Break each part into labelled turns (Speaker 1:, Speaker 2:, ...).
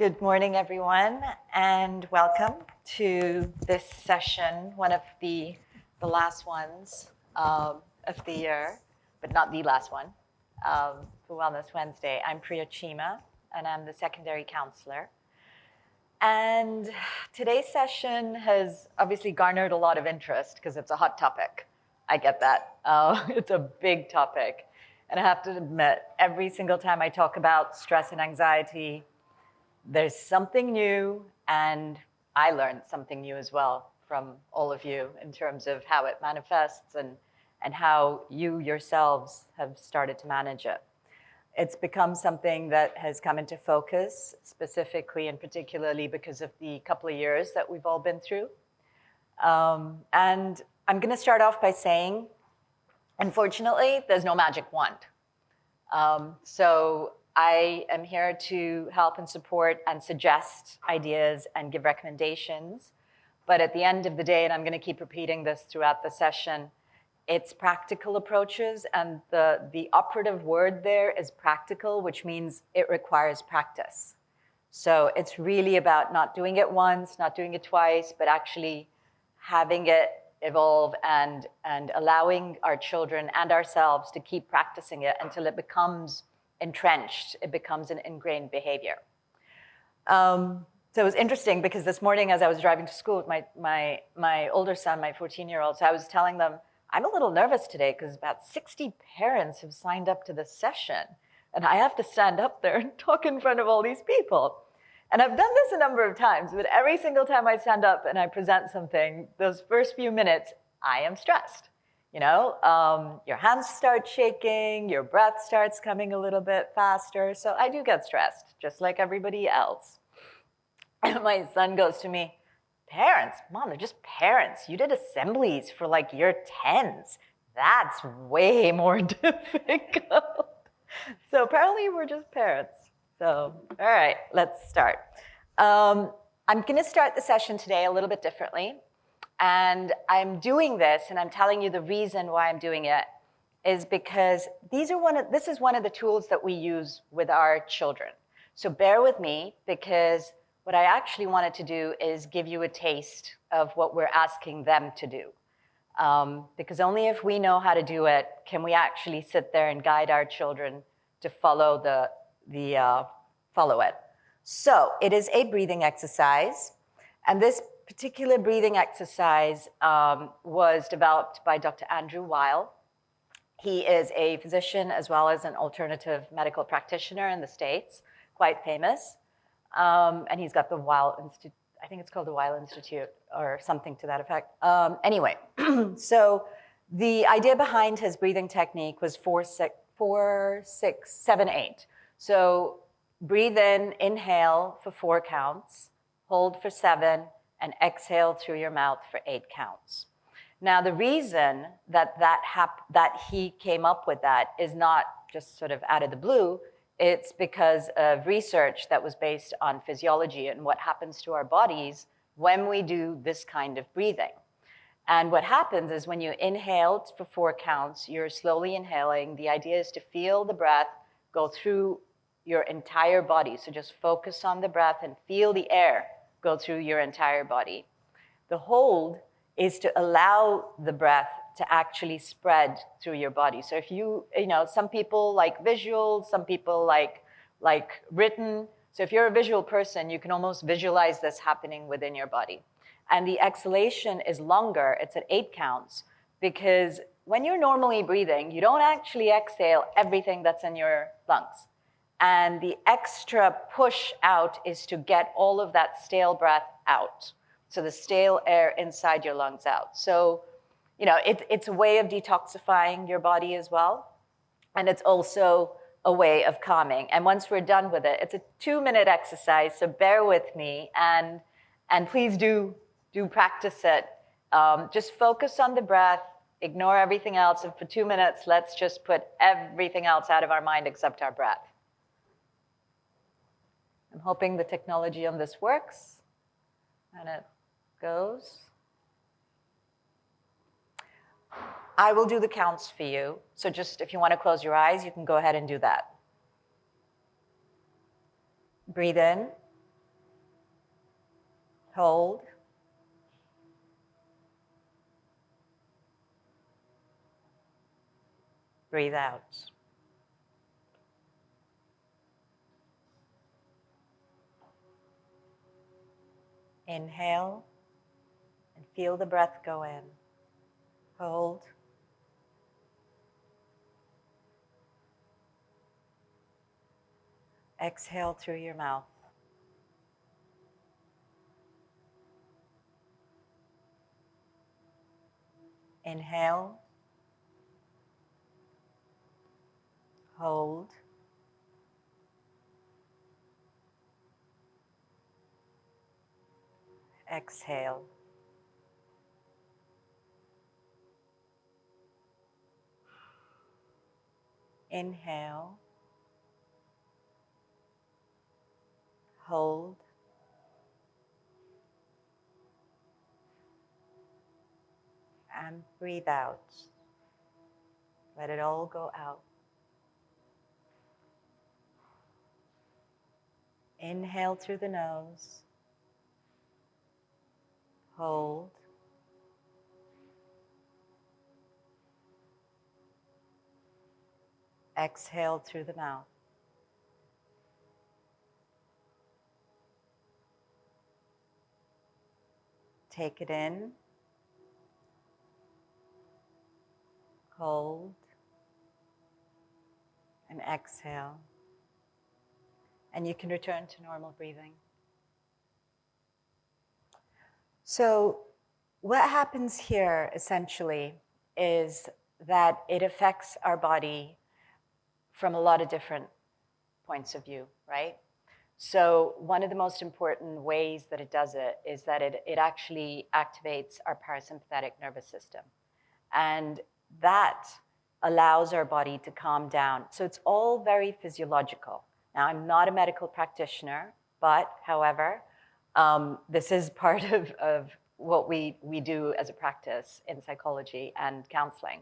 Speaker 1: Good morning, everyone, and welcome to this session, one of the last ones of the year, but not the last one, for Wellness Wednesday. I'm Priya Cima, and I'm the secondary counselor. And today's session has obviously garnered a lot of interest because it's a hot topic. I get that. It's a big topic. And I have to admit, every single time I talk about stress and anxiety, there's something new, and I learned something new as well from all of you in terms of how it manifests and how you yourselves have started to manage it. It's become something that has come into focus specifically and particularly because of the couple of years that we've all been through. And I'm going to start off by saying, unfortunately, there's no magic wand. So I am here to help and support and suggest ideas and give recommendations. But at the end of the day, and I'm going to keep repeating this throughout the session, it's practical approaches. And the operative word there is practical, which means it requires practice. So it's really about not doing it once, not doing it twice, but actually having it evolve and allowing our children and ourselves to keep practicing it until it becomes entrenched, it becomes an ingrained behavior. So it was interesting because this morning as I was driving to school with my older son, my 14-year-old, so I was telling them, I'm a little nervous today because about 60 parents have signed up to this session and I have to stand up there and talk in front of all these people. And I've done this a number of times, but every single time I stand up and I present something, those first few minutes, I am stressed. You know, your hands start shaking, your breath starts coming a little bit faster. So I do get stressed, just like everybody else. And my son goes to me, parents, Mom, they're just parents. You did assemblies for like year 10s. That's way more difficult. So apparently we're just parents. So, all right, let's start. I'm going to start the session today a little bit differently. And I'm doing this, and I'm telling you the reason why I'm doing it is because this is one of the tools that we use with our children. So bear with me, because what I actually wanted to do is give you a taste of what we're asking them to do. Because only if we know how to do it can we actually sit there and guide our children to follow follow it. So it is a breathing exercise, and this particular breathing exercise was developed by Dr. Andrew Weil. He is a physician as well as an alternative medical practitioner in the States, quite famous. And he's got the Weil Institute, I think it's called the Weil Institute or something to that effect. Anyway, so the idea behind his breathing technique was 4, 6, 7, 8. So breathe in, inhale for 4 counts, hold for 7, and exhale through your mouth for 8 counts. Now, the reason that he came up with that is not just sort of out of the blue. It's because of research that was based on physiology and what happens to our bodies when we do this kind of breathing. And what happens is when you inhale for 4 counts, you're slowly inhaling. The idea is to feel the breath go through your entire body. So just focus on the breath and feel the air go through your entire body. The hold is to allow the breath to actually spread through your body. So if you know, some people like visual, some people like written. So if you're a visual person, you can almost visualize this happening within your body. And the exhalation is longer, it's at 8 counts, because when you're normally breathing, you don't actually exhale everything that's in your lungs. And the extra push out is to get all of that stale breath out. So the stale air inside your lungs out. So, you know, it's a way of detoxifying your body as well. And it's also a way of calming. And once we're done with it, it's a 2-minute exercise. So bear with me and please do practice it. Just focus on the breath, ignore everything else. And for 2 minutes, let's just put everything else out of our mind except our breath. I'm hoping the technology on this works, and it goes. I will do the counts for you. So just if you want to close your eyes, you can go ahead and do that. Breathe in Hold. Breathe out. Inhale and feel the breath go in. Hold. Exhale through your mouth. Inhale. Hold. Exhale. Inhale. Hold. And breathe out. Let it all go out. Inhale through the nose. Hold. Exhale through the mouth. Take it in. Hold. And exhale. And you can return to normal breathing. So what happens here essentially is that it affects our body from a lot of different points of view, right? So one of the most important ways that it does it is that it actually activates our parasympathetic nervous system. And that allows our body to calm down. So it's all very physiological. Now, I'm not a medical practitioner, but however, this is part of what we do as a practice in psychology and counseling.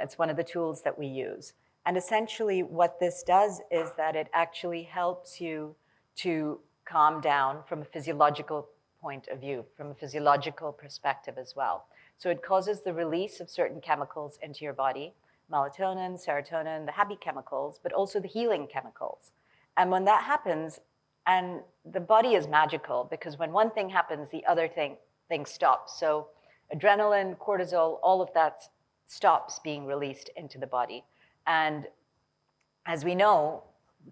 Speaker 1: It's one of the tools that we use. And essentially what this does is that it actually helps you to calm down from a physiological point of view, from a physiological perspective as well. So it causes the release of certain chemicals into your body, melatonin, serotonin, the happy chemicals, but also the healing chemicals. And when that happens, and the body is magical because when one thing happens, the other thing stops. So adrenaline, cortisol, all of that stops being released into the body. And as we know,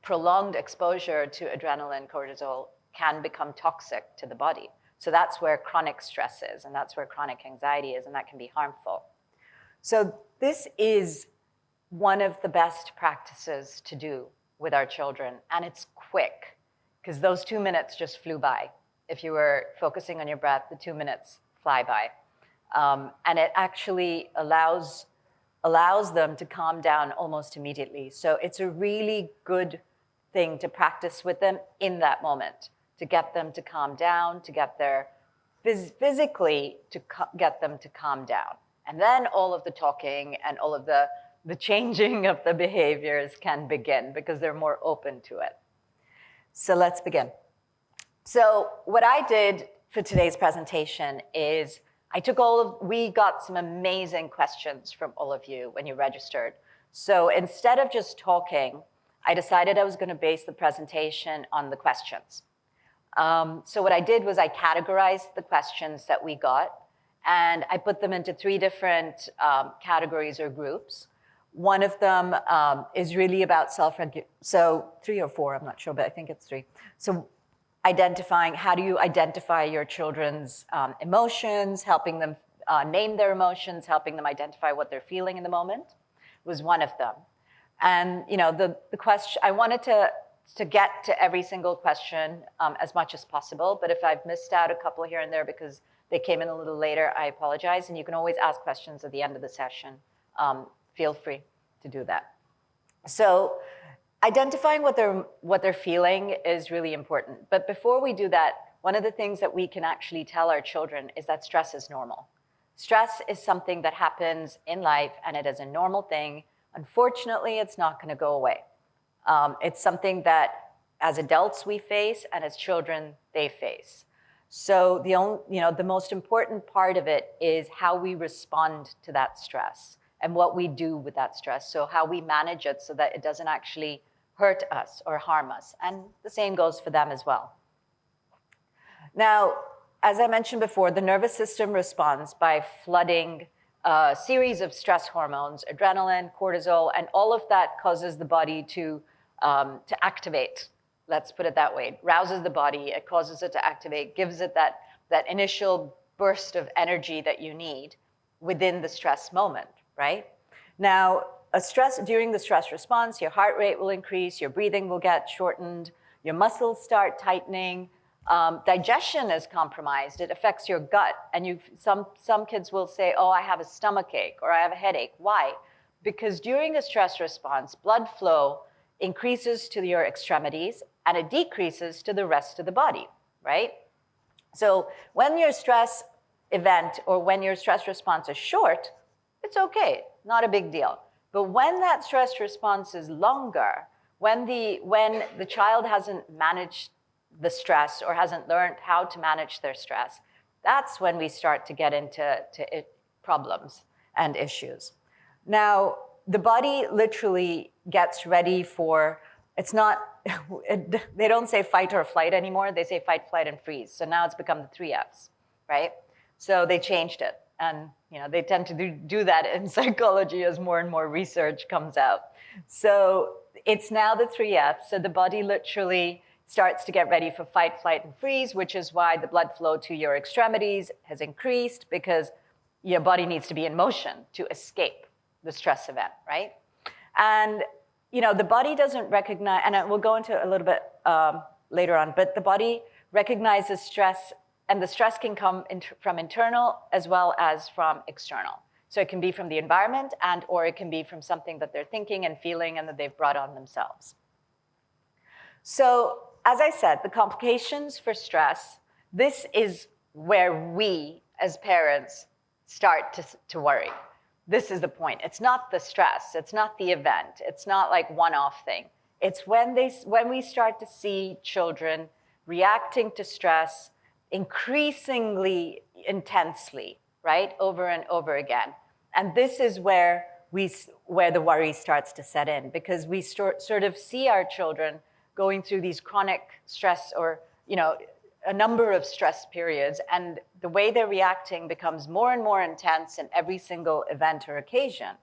Speaker 1: prolonged exposure to adrenaline, cortisol can become toxic to the body. So that's where chronic stress is, and that's where chronic anxiety is, and that can be harmful. So this is one of the best practices to do with our children, and it's quick, because those 2 minutes just flew by. If you were focusing on your breath, the 2 minutes fly by. And it actually allows them to calm down almost immediately. So it's a really good thing to practice with them in that moment, to get them to calm down, to get their physically to get them to calm down. And then all of the talking and all of the changing of the behaviors can begin because they're more open to it. So let's begin. So what I did for today's presentation is we got some amazing questions from all of you when you registered. So instead of just talking, I decided I was going to base the presentation on the questions. So what I did was I categorized the questions that we got, and I put them into 3 different categories or groups. One of them is really about self-regulation. So 3 or 4, I'm not sure, but I think it's 3. So identifying, how do you identify your children's emotions, helping them name their emotions, helping them identify what they're feeling in the moment was one of them. And the question, I wanted to get to every single question as much as possible, but if I've missed out a couple here and there because they came in a little later, I apologize, and you can always ask questions at the end of the session. Feel free to do that. So identifying what they're feeling is really important. But before we do that, one of the things that we can actually tell our children is that stress is normal. Stress is something that happens in life, and it is a normal thing. Unfortunately, it's not going to go away. It's something that as adults we face, and as children they face. So the most important part of it is how we respond to that stress and what we do with that stress. So how we manage it so that it doesn't actually hurt us or harm us. And the same goes for them as well. Now, as I mentioned before, the nervous system responds by flooding a series of stress hormones, adrenaline, cortisol, and all of that causes the body to activate. Let's put it that way. It rouses the body, it causes it to activate, gives it that initial burst of energy that you need within the stress moment, right? Now, during the stress response, your heart rate will increase, your breathing will get shortened, your muscles start tightening, digestion is compromised. It affects your gut. And some kids will say, oh, I have a stomach ache or I have a headache. Why? Because during a stress response, blood flow increases to your extremities and it decreases to the rest of the body, right? So when your stress event or when your stress response is short, it's okay, not a big deal. But when that stress response is longer, when the child hasn't managed the stress or hasn't learned how to manage their stress, that's when we start to get into problems and issues. Now, the body literally gets ready for, it's not, they don't say fight or flight anymore, they say fight, flight, and freeze. So now it's become the 3 Fs, right? So they changed it. And they tend to do that in psychology as more and more research comes out. So it's now the 3 Fs. So the body literally starts to get ready for fight, flight, and freeze, which is why the blood flow to your extremities has increased because your body needs to be in motion to escape the stress event, right? And the body doesn't recognize, and we'll go into a little bit later on, but the body recognizes stress, and the stress can come from internal as well as from external. So it can be from the environment or it can be from something that they're thinking and feeling and that they've brought on themselves. So as I said, the complications for stress, this is where we as parents start to worry. This is the point. It's not the stress. It's not the event. It's not like one-off thing. It's when we start to see children reacting to stress increasingly intensely, right, over and over again. And this is where the worry starts to set in, because we sort of see our children going through these chronic stress or, a number of stress periods, and the way they're reacting becomes more and more intense in every single event or occasion.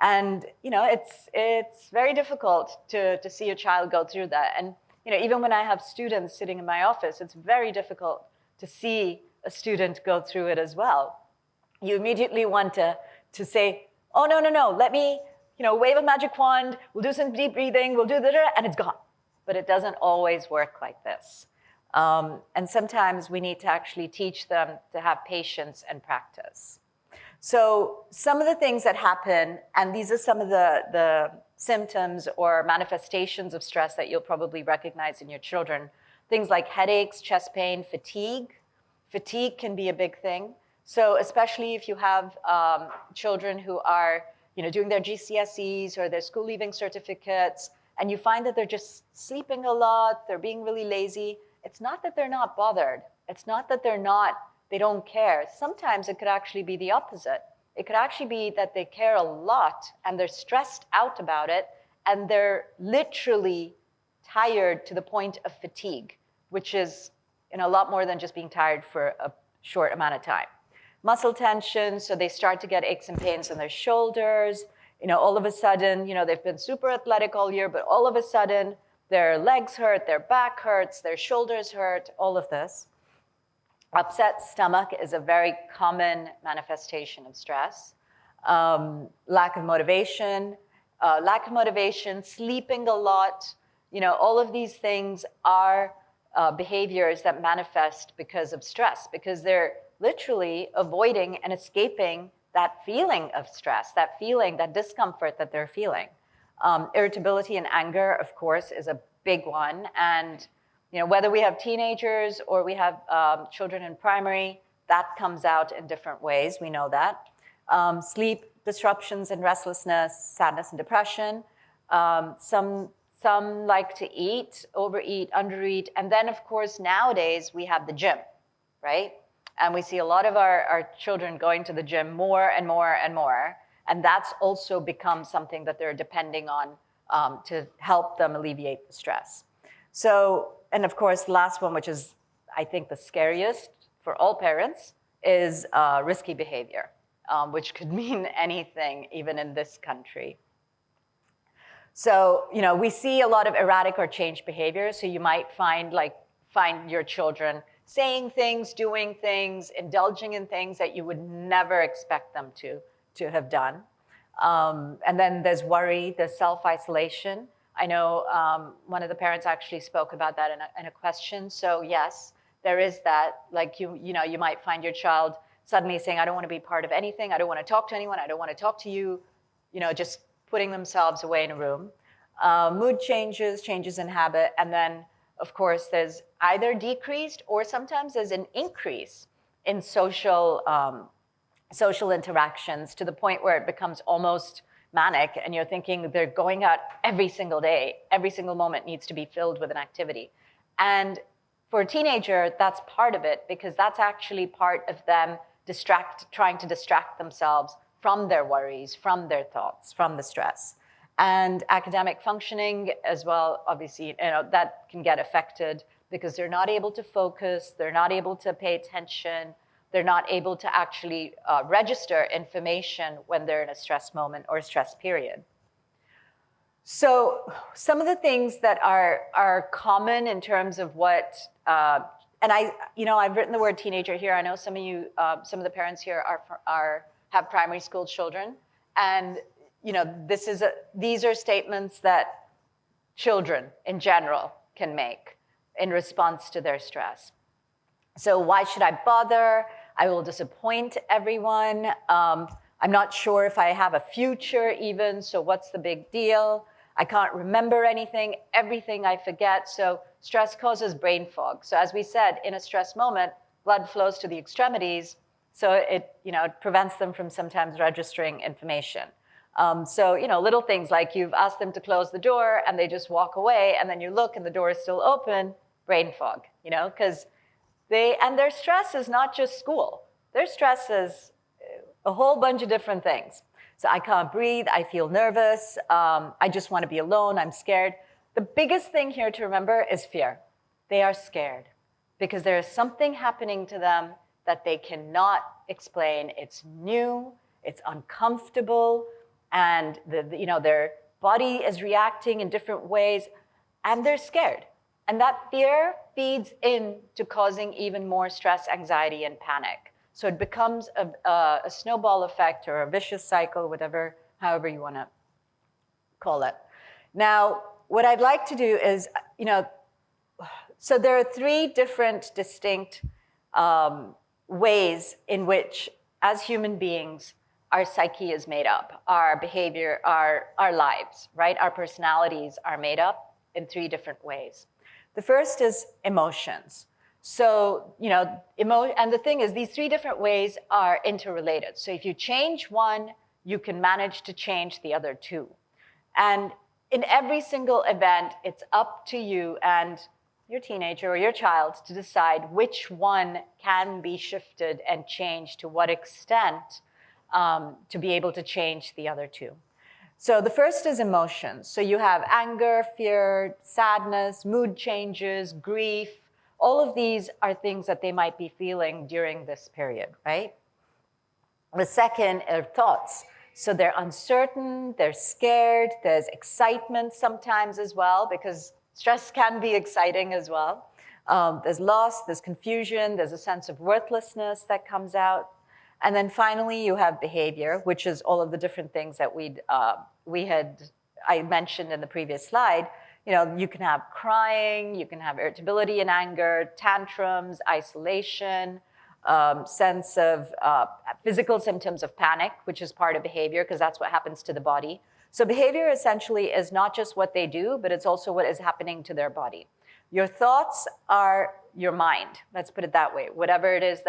Speaker 1: And, it's very difficult to see a child go through that. And, even when I have students sitting in my office, it's very difficult to see a student go through it as well. You immediately want to say, oh, no, let me, wave a magic wand, we'll do some deep breathing, we'll do that, and it's gone. But it doesn't always work like this. And sometimes we need to actually teach them to have patience and practice. So some of the things that happen, and these are some of the symptoms or manifestations of stress that you'll probably recognize in your children, things like headaches, chest pain, fatigue. Fatigue can be a big thing. So especially if you have children who are doing their GCSEs or their school leaving certificates, and you find that they're just sleeping a lot, they're being really lazy, it's not that they're not bothered. It's not that they don't care. Sometimes it could actually be the opposite. It could actually be that they care a lot and they're stressed out about it and they're literally tired to the point of fatigue, which is a lot more than just being tired for a short amount of time. Muscle tension, so they start to get aches and pains in their shoulders. All of a sudden, they've been super athletic all year, but all of a sudden, their legs hurt, their back hurts, their shoulders hurt, all of this. Upset stomach is a very common manifestation of stress. Lack of motivation, sleeping a lot, all of these things are behaviors that manifest because of stress, because they're literally avoiding and escaping that feeling of stress, that discomfort that they're feeling. Irritability and anger, of course, is a big one. And whether we have teenagers or we have children in primary, that comes out in different ways. We know that. Sleep disruptions and restlessness, sadness and depression. Some like to eat, overeat, undereat. And then, of course, nowadays we have the gym, right? And we see a lot of our children going to the gym more and more and more. And that's also become something that they're depending on to help them alleviate the stress. So, and of course, the last one, which is, I think, the scariest for all parents, is risky behavior, which could mean anything, even in this country. So, we see a lot of erratic or changed behavior. So you might find your children saying things, doing things, indulging in things that you would never expect them to have done. And then there's worry, there's self-isolation. I know one of the parents actually spoke about that in a question. So yes, there is that. Like you might find your child suddenly saying, I don't want to be part of anything. I don't want to talk to anyone. I don't want to talk to you. Just putting themselves away in a room. Mood changes in habit, and then, of course, there's either decreased or sometimes there's an increase in social interactions to the point where it becomes almost manic, and you're thinking they're going out every single day. Every single moment needs to be filled with an activity. And for a teenager, that's part of it, because that's actually part of them trying to distract themselves from their worries, from their thoughts, from the stress. And academic functioning as well, obviously, that can get affected because they're not able to focus, they're not able to pay attention, they're not able to actually register information when they're in a stress moment or a stress period. So some of the things that are common in terms of what, and I've written the word teenager here. I know some of you, some of the parents here have primary school children, and these are statements that children in general can make in response to their stress. So why should I bother? I will disappoint everyone. I'm not sure if I have a future even, so what's the big deal? I can't remember anything, everything I forget. So stress causes brain fog. So as we said, in a stress moment, blood flows to the extremities, so it prevents them from sometimes registering information. So little things like you've asked them to close the door and they just walk away, and then you look and the door is still open, brain fog, because their stress is not just school. Their stress is a whole bunch of different things. So I can't breathe, I feel nervous, I just want to be alone, I'm scared. The biggest thing here to remember is fear. They are scared because there is something happening to them that they cannot explain. It's new, it's uncomfortable, and their body is reacting in different ways, and they're scared. And that fear feeds into causing even more stress, anxiety, and panic. So it becomes a snowball effect or a vicious cycle, however you want to call it. Now, what I'd like to do is, so there are three different distinct ways in which, as human beings, our psyche is made up, our behavior, our lives, right? Our personalities are made up in three different ways. The first is emotions. So, and the thing is, these three different ways are interrelated. So if you change one, you can manage to change the other two. And in every single event, it's up to you and your teenager or your child to decide which one can be shifted and changed to what extent to be able to change the other two. So the first is emotions. So you have anger, fear, sadness, mood changes, grief. All of these are things that they might be feeling during this period, right? The second are thoughts. So they're uncertain, they're scared, there's excitement sometimes as well, because stress can be exciting as well. There's loss, there's confusion, there's a sense of worthlessness that comes out. And then finally, you have behavior, which is all of the different things that I mentioned in the previous slide. You can have crying, you can have irritability and anger, tantrums, isolation, sense of physical symptoms of panic, which is part of behavior because that's what happens to the body. So behavior essentially is not just what they do, but it's also what is happening to their body. Your thoughts are your mind, let's put it that way, whatever it is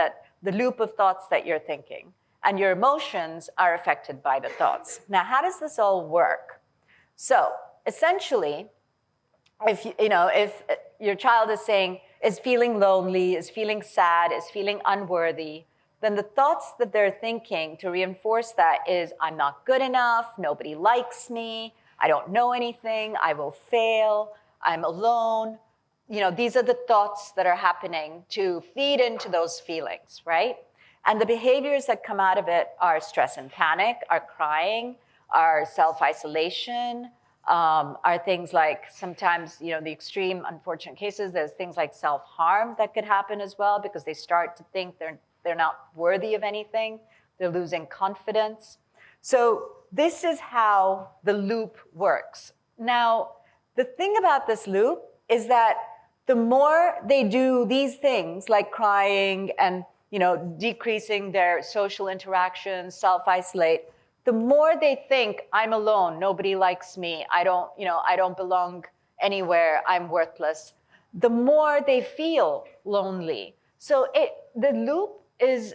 Speaker 1: the loop of thoughts that you're thinking. And your emotions are affected by the thoughts. Now, how does this all work? So essentially, if your child is saying, is feeling lonely, is feeling sad, is feeling unworthy, then the thoughts that they're thinking to reinforce that is, I'm not good enough, nobody likes me, I don't know anything, I will fail, I'm alone. These are the thoughts that are happening to feed into those feelings, right? And the behaviors that come out of it are stress and panic, are crying, are self-isolation, are things like sometimes, the extreme unfortunate cases, there's things like self-harm that could happen as well because they start to think they're not worthy of anything. They're losing confidence. So this is how the loop works. Now, the thing about this loop is that the more they do these things like crying and decreasing their social interactions, self-isolate, the more they think, I'm alone, nobody likes me, I don't belong anywhere, I'm worthless, the more they feel lonely. So the loop is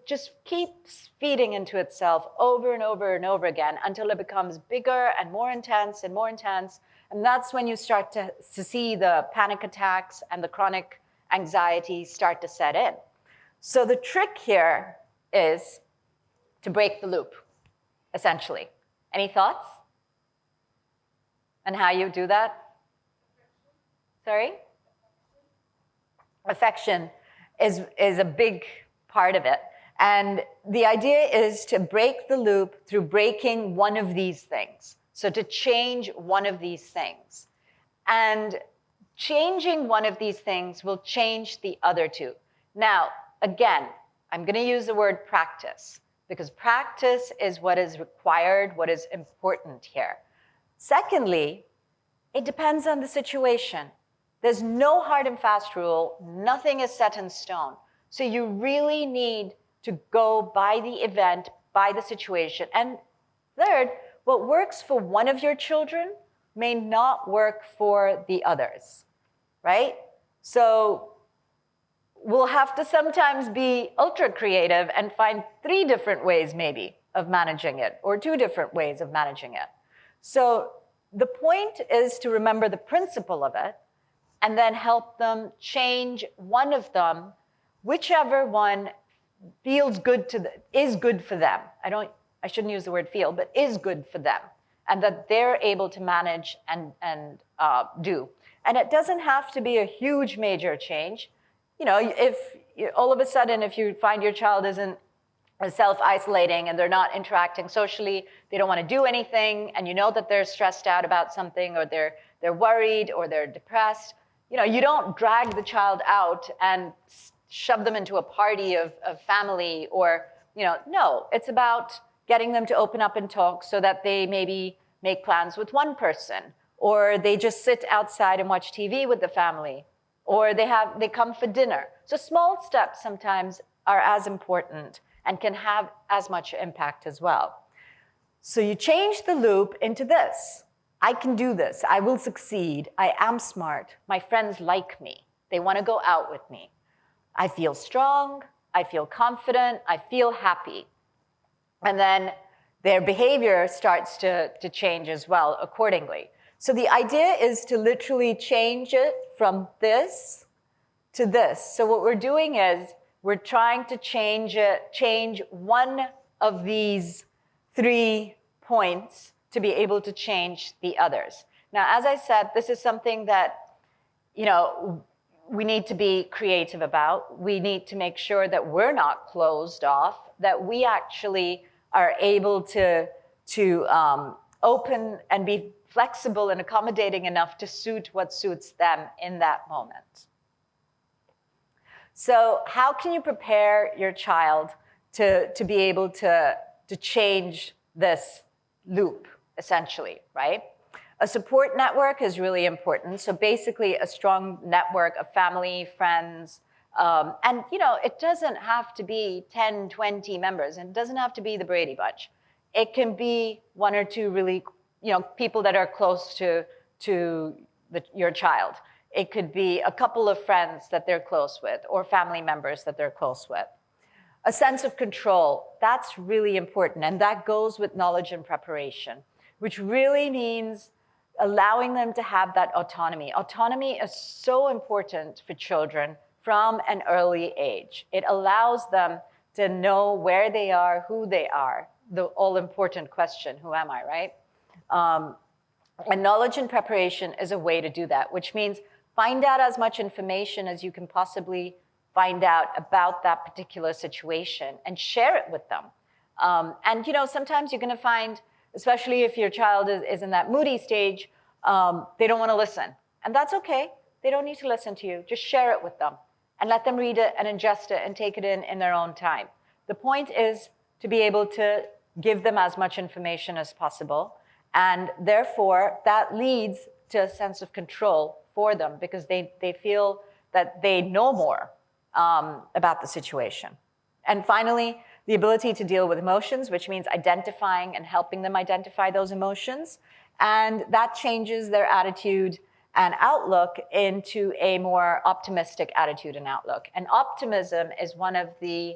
Speaker 1: just keeps feeding into itself over and over and over again until it becomes bigger and more intense and more intense. And that's when you start to see the panic attacks and the chronic anxiety start to set in. So the trick here is to break the loop, essentially. Any thoughts on how you do that? Sorry? Affection is a big part of it. And the idea is to break the loop through breaking one of these things. So to change one of these things. And changing one of these things will change the other two. Now, again, I'm going to use the word practice because practice is what is required, what is important here. Secondly, it depends on the situation. There's no hard and fast rule. Nothing is set in stone. So you really need to go by the event, by the situation. And third, what works for one of your children may not work for the others, right? So we'll have to sometimes be ultra creative and find 3 different ways maybe of managing it, or 2 different ways of managing it. So the point is to remember the principle of it and then help them change one of them, whichever one feels good is good for them. I shouldn't use the word feel, but is good for them, and that they're able to manage and do. And it doesn't have to be a huge major change. If all of a sudden, if you find your child isn't self-isolating and they're not interacting socially, they don't want to do anything, and you know that they're stressed out about something, or they're worried, or they're depressed, you don't drag the child out and shove them into a party of family, or, no, it's about getting them to open up and talk so that they maybe make plans with one person, or they just sit outside and watch TV with the family, or they come for dinner. So small steps sometimes are as important and can have as much impact as well. So you change the loop into this. I can do this. I will succeed. I am smart. My friends like me. They want to go out with me. I feel strong. I feel confident. I feel happy. And then their behavior starts to change as well accordingly. So the idea is to literally change it from this to this. So what we're doing is we're trying to change one of these 3 points to be able to change the others. Now, as I said, this is something that, we need to be creative about. We need to make sure that we're not closed off, that we actually are able to open and be flexible and accommodating enough to suit what suits them in that moment. So how can you prepare your child to be able to change this loop, essentially, right? A support network is really important. So basically a strong network of family, friends, and it doesn't have to be 10, 20 members, and it doesn't have to be the Brady Bunch. It can be 1 or 2 really, people that are close to your child. It could be a couple of friends that they're close with, or family members that they're close with. A sense of control, that's really important, and that goes with knowledge and preparation, which really means allowing them to have that autonomy. Autonomy is so important for children from an early age. It allows them to know where they are, who they are, the all-important question, who am I, right? And knowledge and preparation is a way to do that, which means find out as much information as you can possibly find out about that particular situation and share it with them. And sometimes you're going to find, especially if your child is in that moody stage, they don't want to listen. And that's okay. They don't need to listen to you. Just share it with them and let them read it and ingest it and take it in their own time. The point is to be able to give them as much information as possible. And therefore, that leads to a sense of control for them because they feel that they know more about the situation. And finally, the ability to deal with emotions, which means identifying and helping them identify those emotions. And that changes their attitude and outlook into a more optimistic attitude and outlook. And optimism is one of the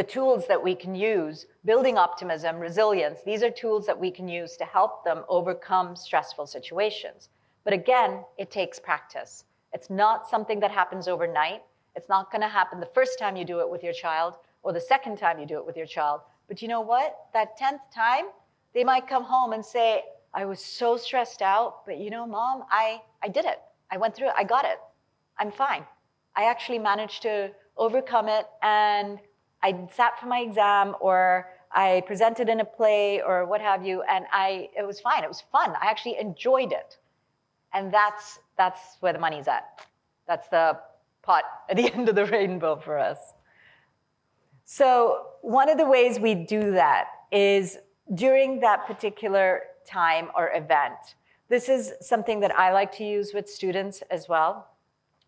Speaker 1: tools that we can use, building optimism, resilience. These are tools that we can use to help them overcome stressful situations. But again, it takes practice. It's not something that happens overnight. It's not going to happen the first time you do it with your child or the second time you do it with your child. But you know what? That 10th time, they might come home and say, I was so stressed out, but Mom, I did it. I went through it. I got it. I'm fine. I actually managed to overcome it, and I sat for my exam, or I presented in a play, or what have you, and it was fine. It was fun. I actually enjoyed it. And that's where the money's at. That's the pot at the end of the rainbow for us. So one of the ways we do that is during that particular time or event. This is something that I like to use with students as well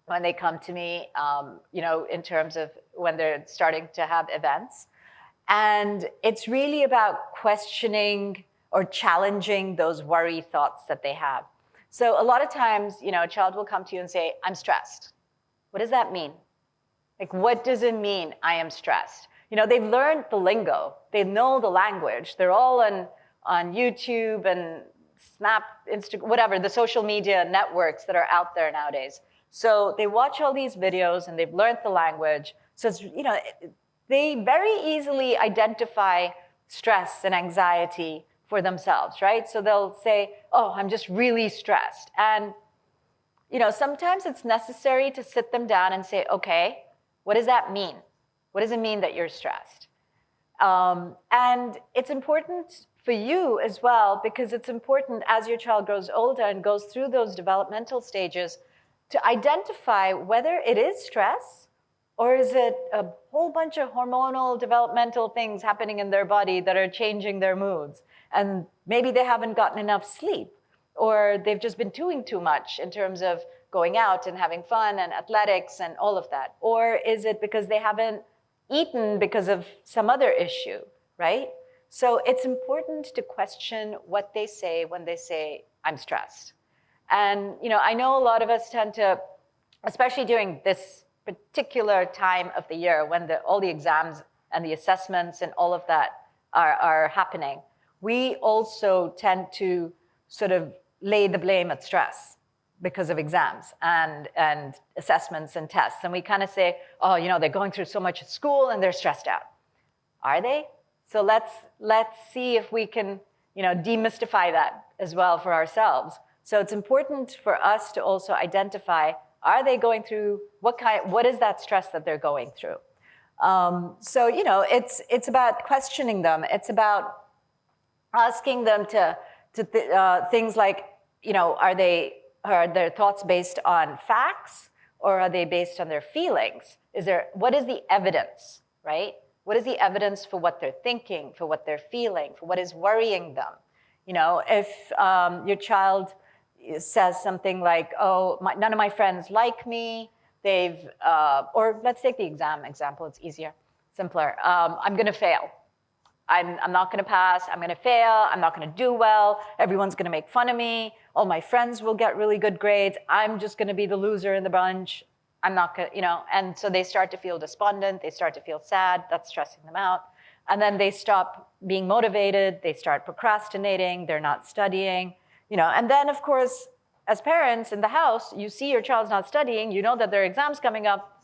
Speaker 1: when they come to me, in terms of when they're starting to have events. And it's really about questioning or challenging those worry thoughts that they have. So a lot of times, a child will come to you and say, I'm stressed. What does that mean? Like, what does it mean I am stressed? They've learned the lingo. They know the language. They're all on YouTube and Snap, Instagram, whatever, the social media networks that are out there nowadays. So they watch all these videos and they've learned the language. So it's, they very easily identify stress and anxiety for themselves, right? So they'll say, oh, I'm just really stressed. And sometimes it's necessary to sit them down and say, okay, what does that mean? What does it mean that you're stressed? And it's important for you as well, because it's important as your child grows older and goes through those developmental stages to identify whether it is stress or is it a whole bunch of hormonal developmental things happening in their body that are changing their moods. And maybe they haven't gotten enough sleep, or they've just been doing too much in terms of going out and having fun and athletics and all of that. Or is it because they haven't eaten because of some other issue, right? So it's important to question what they say when they say, I'm stressed. And I know a lot of us tend to, especially during this particular time of the year when all the exams and the assessments and all of that are happening, we also tend to sort of lay the blame at stress because of exams and assessments and tests. And we kind of say, oh, they're going through so much at school and they're stressed out. Are they? So let's see if we can, demystify that as well for ourselves. So it's important for us to also identify, are they going through, what is that stress that they're going through? So, it's about questioning them. It's about asking them to things like, are their thoughts based on facts, or are they based on their feelings? What is the evidence, right? What is the evidence for what they're thinking, for what they're feeling, for what is worrying them? If your child says something like, oh, none of my friends like me, or let's take the exam example, it's easier, simpler. I'm gonna fail. I'm not gonna pass, I'm gonna fail, I'm not gonna do well, everyone's gonna make fun of me, all my friends will get really good grades, I'm just gonna be the loser in the bunch, I'm not gonna, and so they start to feel despondent, they start to feel sad, that's stressing them out. And then they stop being motivated, they start procrastinating, they're not studying, and then of course, as parents in the house, you see your child's not studying, you know that there are exams coming up,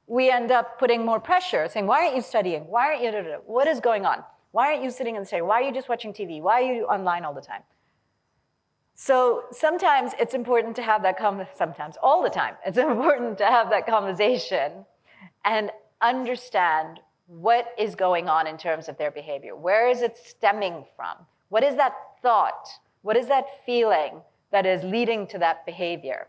Speaker 1: we end up putting more pressure, saying, why aren't you studying? Why aren't you, what is going on? Why aren't you sitting and studying? Why are you just watching TV? Why are you online all the time? So sometimes it's important to have that sometimes, all the time, it's important to have that conversation and understand what is going on in terms of their behavior. Where is it stemming from? What is that thought? What is that feeling that is leading to that behavior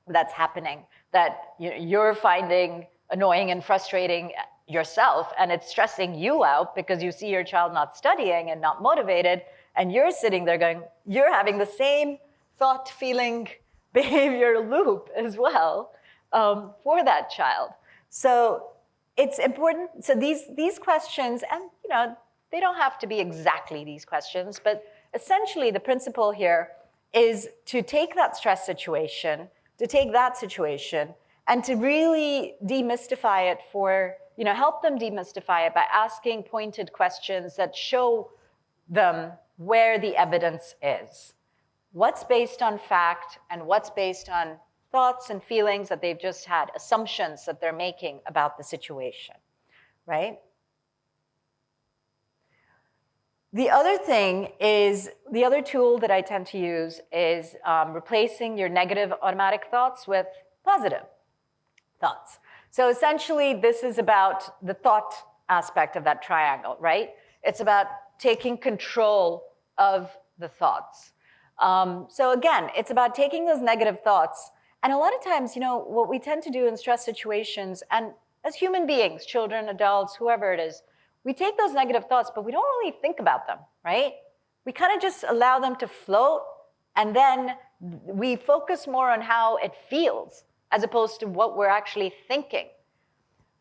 Speaker 1: that's happening, that you're finding annoying and frustrating yourself, and it's stressing you out because you see your child not studying and not motivated, and you're sitting there going, you're having the same thought, feeling, behavior loop as well for that child. So it's important. So these questions, and they don't have to be exactly these questions, but essentially the principle here is to take that stress situation, and to really demystify it help them demystify it by asking pointed questions that show them where the evidence is. What's based on fact and what's based on thoughts and feelings that they've just had, assumptions that they're making about the situation, right? The other thing is, the other tool that I tend to use is replacing your negative automatic thoughts with positive thoughts. So essentially, this is about the thought aspect of that triangle, right? It's about taking control of the thoughts. So again, it's about taking those negative thoughts. And a lot of times, what we tend to do in stress situations, and as human beings, children, adults, whoever it is, we take those negative thoughts, but we don't really think about them, right? We kind of just allow them to float, and then we focus more on how it feels as opposed to what we're actually thinking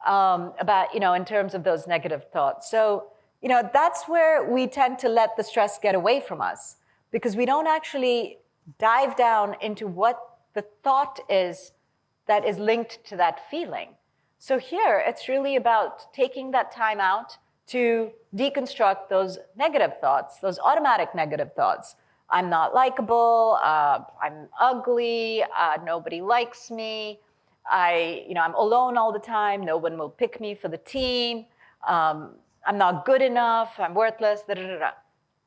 Speaker 1: about, in terms of those negative thoughts. So, that's where we tend to let the stress get away from us, because we don't actually dive down into what the thought is that is linked to that feeling. So here, it's really about taking that time out to deconstruct those negative thoughts, those automatic negative thoughts. I'm not likable, I'm ugly, nobody likes me, I'm alone all the time, no one will pick me for the team, I'm not good enough, I'm worthless, da, da, da, da.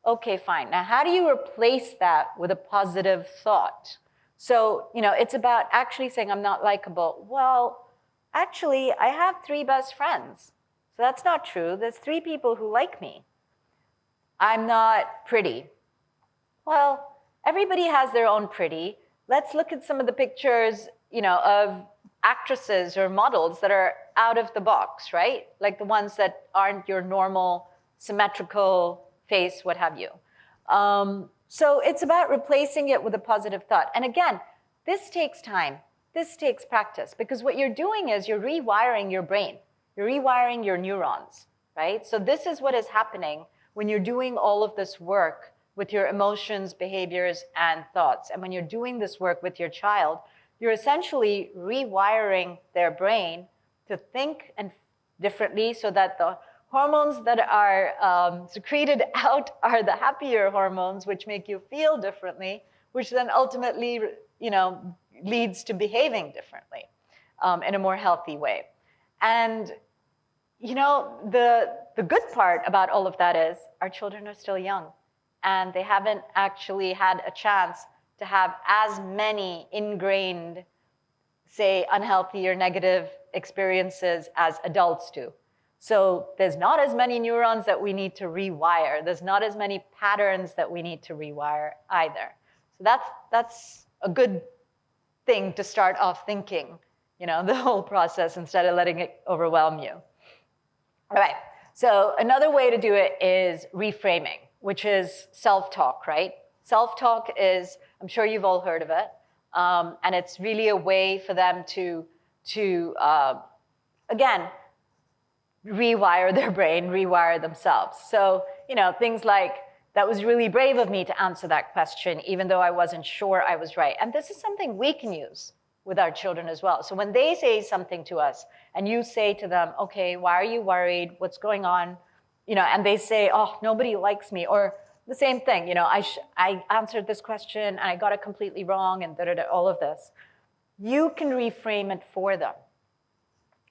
Speaker 1: Okay, fine. Now, how do you replace that with a positive thought? So, it's about actually saying, I'm not likable. Well, actually, I have 3 best friends. So that's not true. There's 3 people who like me. I'm not pretty. Well, everybody has their own pretty. Let's look at some of the pictures, of actresses or models that are out of the box, right? Like the ones that aren't your normal, symmetrical face, what have you. So it's about replacing it with a positive thought. And again, this takes time. This takes practice, because what you're doing is you're rewiring your brain. You're rewiring your neurons, right? So this is what is happening when you're doing all of this work with your emotions, behaviors, and thoughts. And when you're doing this work with your child, you're essentially rewiring their brain to think and differently, so that the hormones that are secreted out are the happier hormones, which make you feel differently, which then ultimately, leads to behaving differently in a more healthy way. And, the good part about all of that is our children are still young, and they haven't actually had a chance to have as many ingrained, say, unhealthy or negative experiences as adults do. So there's not as many neurons that we need to rewire. There's not as many patterns that we need to rewire either. So that's a good thing to start off thinking, the whole process, instead of letting it overwhelm you. All right, so another way to do it is reframing, which is self-talk, right? Self-talk is, I'm sure you've all heard of it, and it's really a way for them to again, rewire their brain, rewire themselves. So, things like, that was really brave of me to answer that question, even though I wasn't sure I was right. And this is something we can use with our children as well. So when they say something to us, and you say to them, okay, why are you worried? What's going on? and they say, oh, nobody likes me, or the same thing, I answered this question and I got it completely wrong and all of this. You can reframe it for them.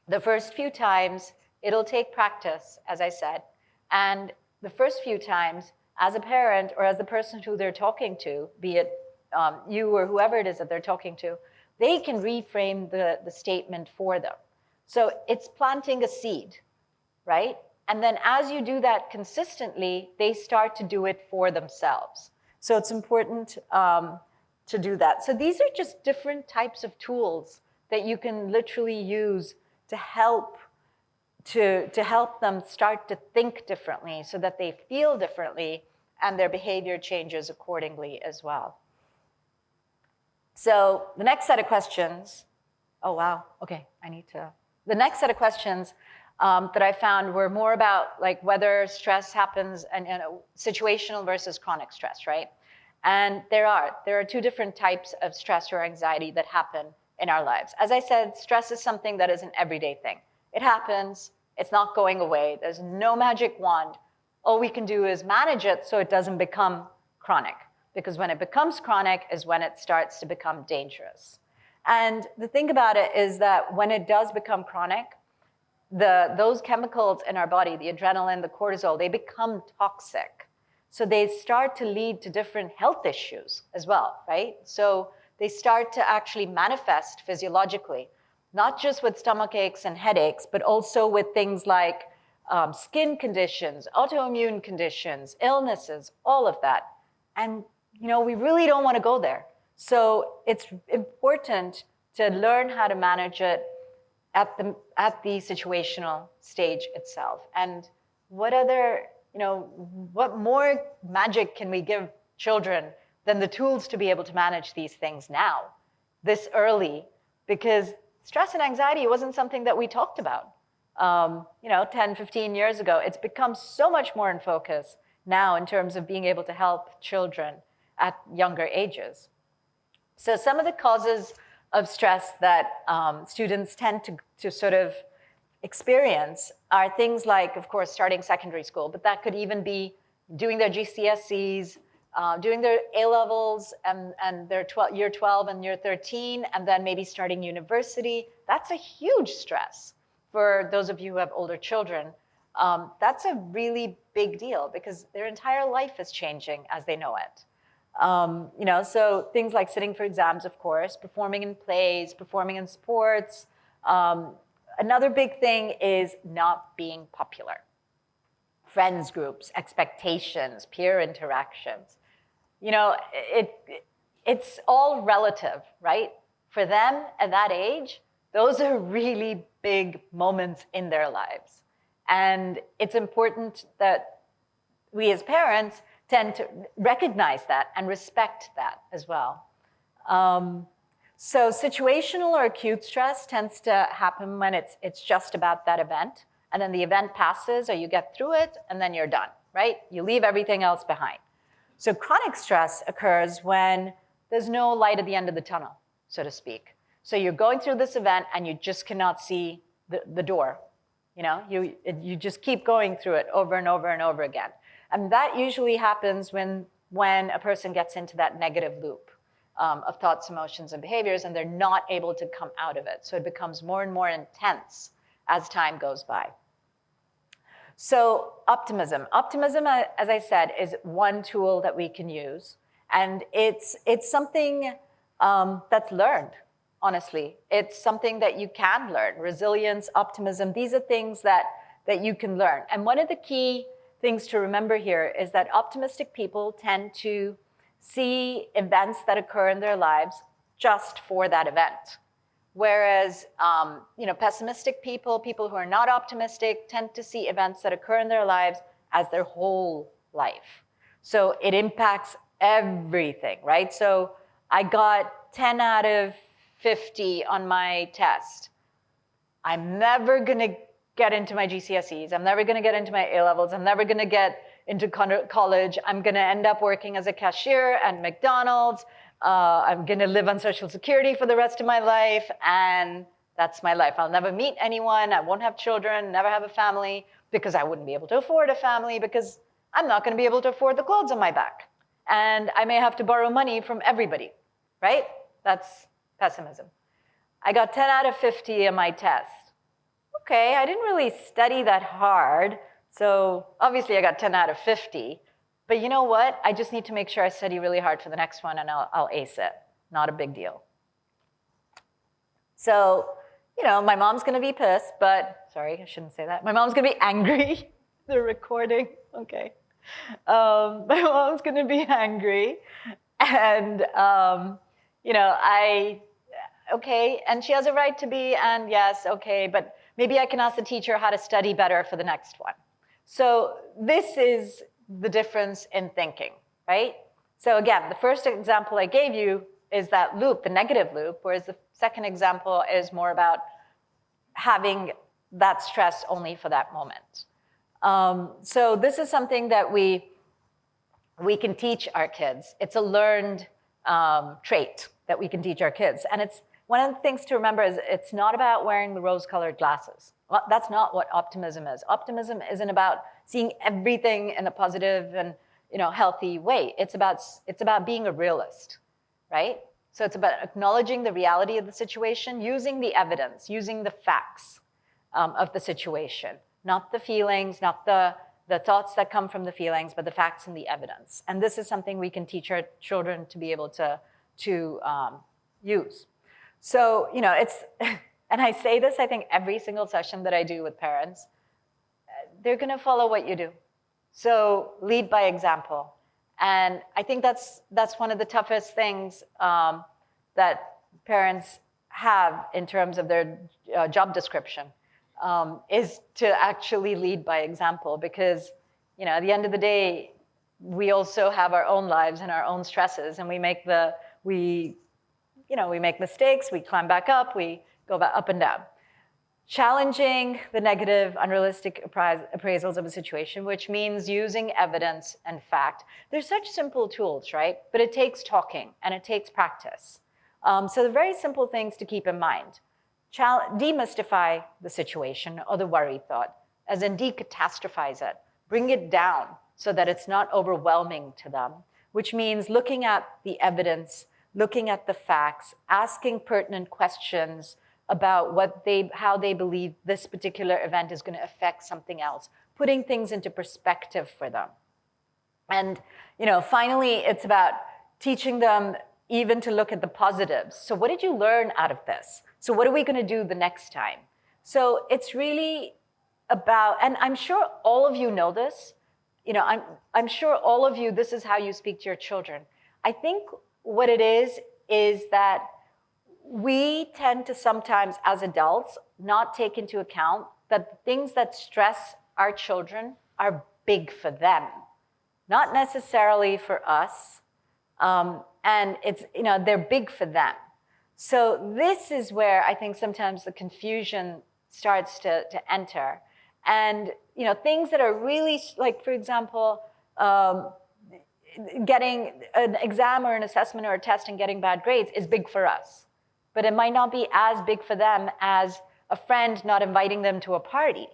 Speaker 1: The first few times, it'll take practice, as I said, and the first few times, as a parent or as the person who they're talking to, be it you or whoever it is that they're talking to, they can reframe the statement for them. So it's planting a seed, right? And then as you do that consistently, they start to do it for themselves. So it's important to do that. So these are just different types of tools that you can literally use to help them start to think differently so that they feel differently and their behavior changes accordingly as well. So the next set of questions, oh wow, okay, the next set of questions that I found were more about like whether stress happens and situational versus chronic stress, right? And there are two different types of stress or anxiety that happen in our lives. As I said, stress is something that is an everyday thing. It happens, it's not going away, there's no magic wand. All we can do is manage it so it doesn't become chronic, because when it becomes chronic is when it starts to become dangerous. And the thing about it is that when it does become chronic, those chemicals in our body, the adrenaline, the cortisol, they become toxic. So they start to lead to different health issues as well, right? So they start to actually manifest physiologically, not just with stomach aches and headaches, but also with things like skin conditions, autoimmune conditions, illnesses, all of that. And we really don't want to go there. So it's important to learn how to manage it at the situational stage itself. And what more magic can we give children than the tools to be able to manage these things now, this early? Because stress and anxiety wasn't something that we talked about 10, 15 years ago. It's become so much more in focus now in terms of being able to help children at younger ages. So some of the causes of stress that students tend to sort of experience are things like, of course, starting secondary school, but that could even be doing their GCSEs, doing their A-levels and their year 12 and year 13, and then maybe starting university. That's a huge stress for those of you who have older children. That's a really big deal because their entire life is changing as they know it. So things like sitting for exams, of course, performing in plays, performing in sports. Another big thing is not being popular. Friends groups, expectations, peer interactions. It's all relative, right? For them at that age, those are really big moments in their lives. And it's important that we as parents tend to recognize that and respect that as well. So situational or acute stress tends to happen when it's just about that event, and then the event passes or you get through it and then you're done, right? You leave everything else behind. So chronic stress occurs when there's no light at the end of the tunnel, so to speak. So you're going through this event and you just cannot see the door. You just keep going through it over and over and over again. And that usually happens when a person gets into that negative loop of thoughts, emotions, and behaviors, and they're not able to come out of it. So it becomes more and more intense as time goes by. So optimism. Optimism, as I said, is one tool that we can use. And it's something that's learned, honestly. It's something that you can learn. Resilience, optimism, these are things that you can learn. And one of the key things to remember here is that optimistic people tend to see events that occur in their lives just for that event. Whereas, pessimistic people who are not optimistic, tend to see events that occur in their lives as their whole life. So it impacts everything, right? So I got 10 out of 50 on my test. I'm never gonna get into my GCSEs. I'm never gonna get into my A-levels. I'm never gonna get into college. I'm gonna end up working as a cashier at McDonald's. I'm gonna live on Social Security for the rest of my life, and That's my life. I'll never meet anyone. I won't have children, never have a family, because I wouldn't be able to afford a family, because I'm not going to be able to afford the clothes on my back. And I may have to borrow money from everybody, right? That's pessimism. I got 10 out of 50 on my test. Okay, I didn't really study that hard, so obviously I got 10 out of 50. But you know what? I just need to make sure I study really hard for the next one, and I'll ace it. Not a big deal. So, you know, my mom's going to be pissed, but sorry, I shouldn't say that. My mom's going to be angry. They're recording. Okay. My mom's going to be angry. And, you know, okay, and she has a right to be, and yes, okay, but maybe I can ask the teacher how to study better for the next one. So this is the difference in thinking, right? So again, the first example I gave you is that loop, the negative loop, whereas the second example is more about having that stress only for that moment. So this is something that we can teach our kids. It's a learned trait that we can teach our kids. And it's one of the things to remember is it's not about wearing the rose-colored glasses. Well, that's not what optimism is. Optimism isn't about seeing everything in a positive and, you know, healthy way. It's about being a realist, right? So it's about acknowledging the reality of the situation, using the evidence, using the facts of the situation, not the feelings, not the thoughts that come from the feelings, but the facts and the evidence. And this is something we can teach our children to be able to use. So, you know, it's, and I say this, I think, every single session that I do with parents, they're going to follow what you do. So lead by example. And I think that's one of the toughest things that parents have in terms of their job description, is to actually lead by example, because, you know, at the end of the day, we also have our own lives and our own stresses, and we make mistakes, we climb back up, we go back up and down. Challenging the negative, unrealistic appraisals of a situation, which means using evidence and fact. They're such simple tools, right? But it takes talking and it takes practice. So the very simple things to keep in mind. Demystify the situation or the worry thought, as in decatastrophize it. Bring it down so that it's not overwhelming to them, which means looking at the evidence, looking at the facts, asking pertinent questions about how they believe this particular event is going to affect something else, putting things into perspective for them. And, you know, finally, it's about teaching them even to look at the positives. So what did you learn out of this? So what are we going to do the next time? So it's really about, and I'm sure all of you know this, you know, I'm sure all of you, this is how you speak to your children. I think what it is that we tend to sometimes, as adults, not take into account that the things that stress our children are big for them, not necessarily for us. And it's, you know, they're big for them. So this is where I think sometimes the confusion starts to enter. And, you know, things that are really, like, for example, getting an exam or an assessment or a test and getting bad grades is big for us. But it might not be as big for them as a friend not inviting them to a party.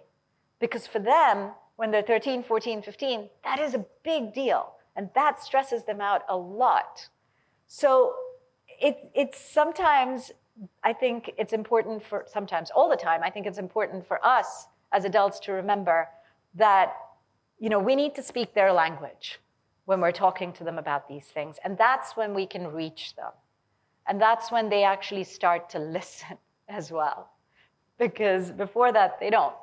Speaker 1: Because for them, when they're 13, 14, 15, that is a big deal. And that stresses them out a lot. So it's sometimes, I think it's important for, sometimes, all the time, I think it's important for us as adults to remember that, you know, we need to speak their language when we're talking to them about these things. And that's when we can reach them. And that's when they actually start to listen as well. Because before that, they don't.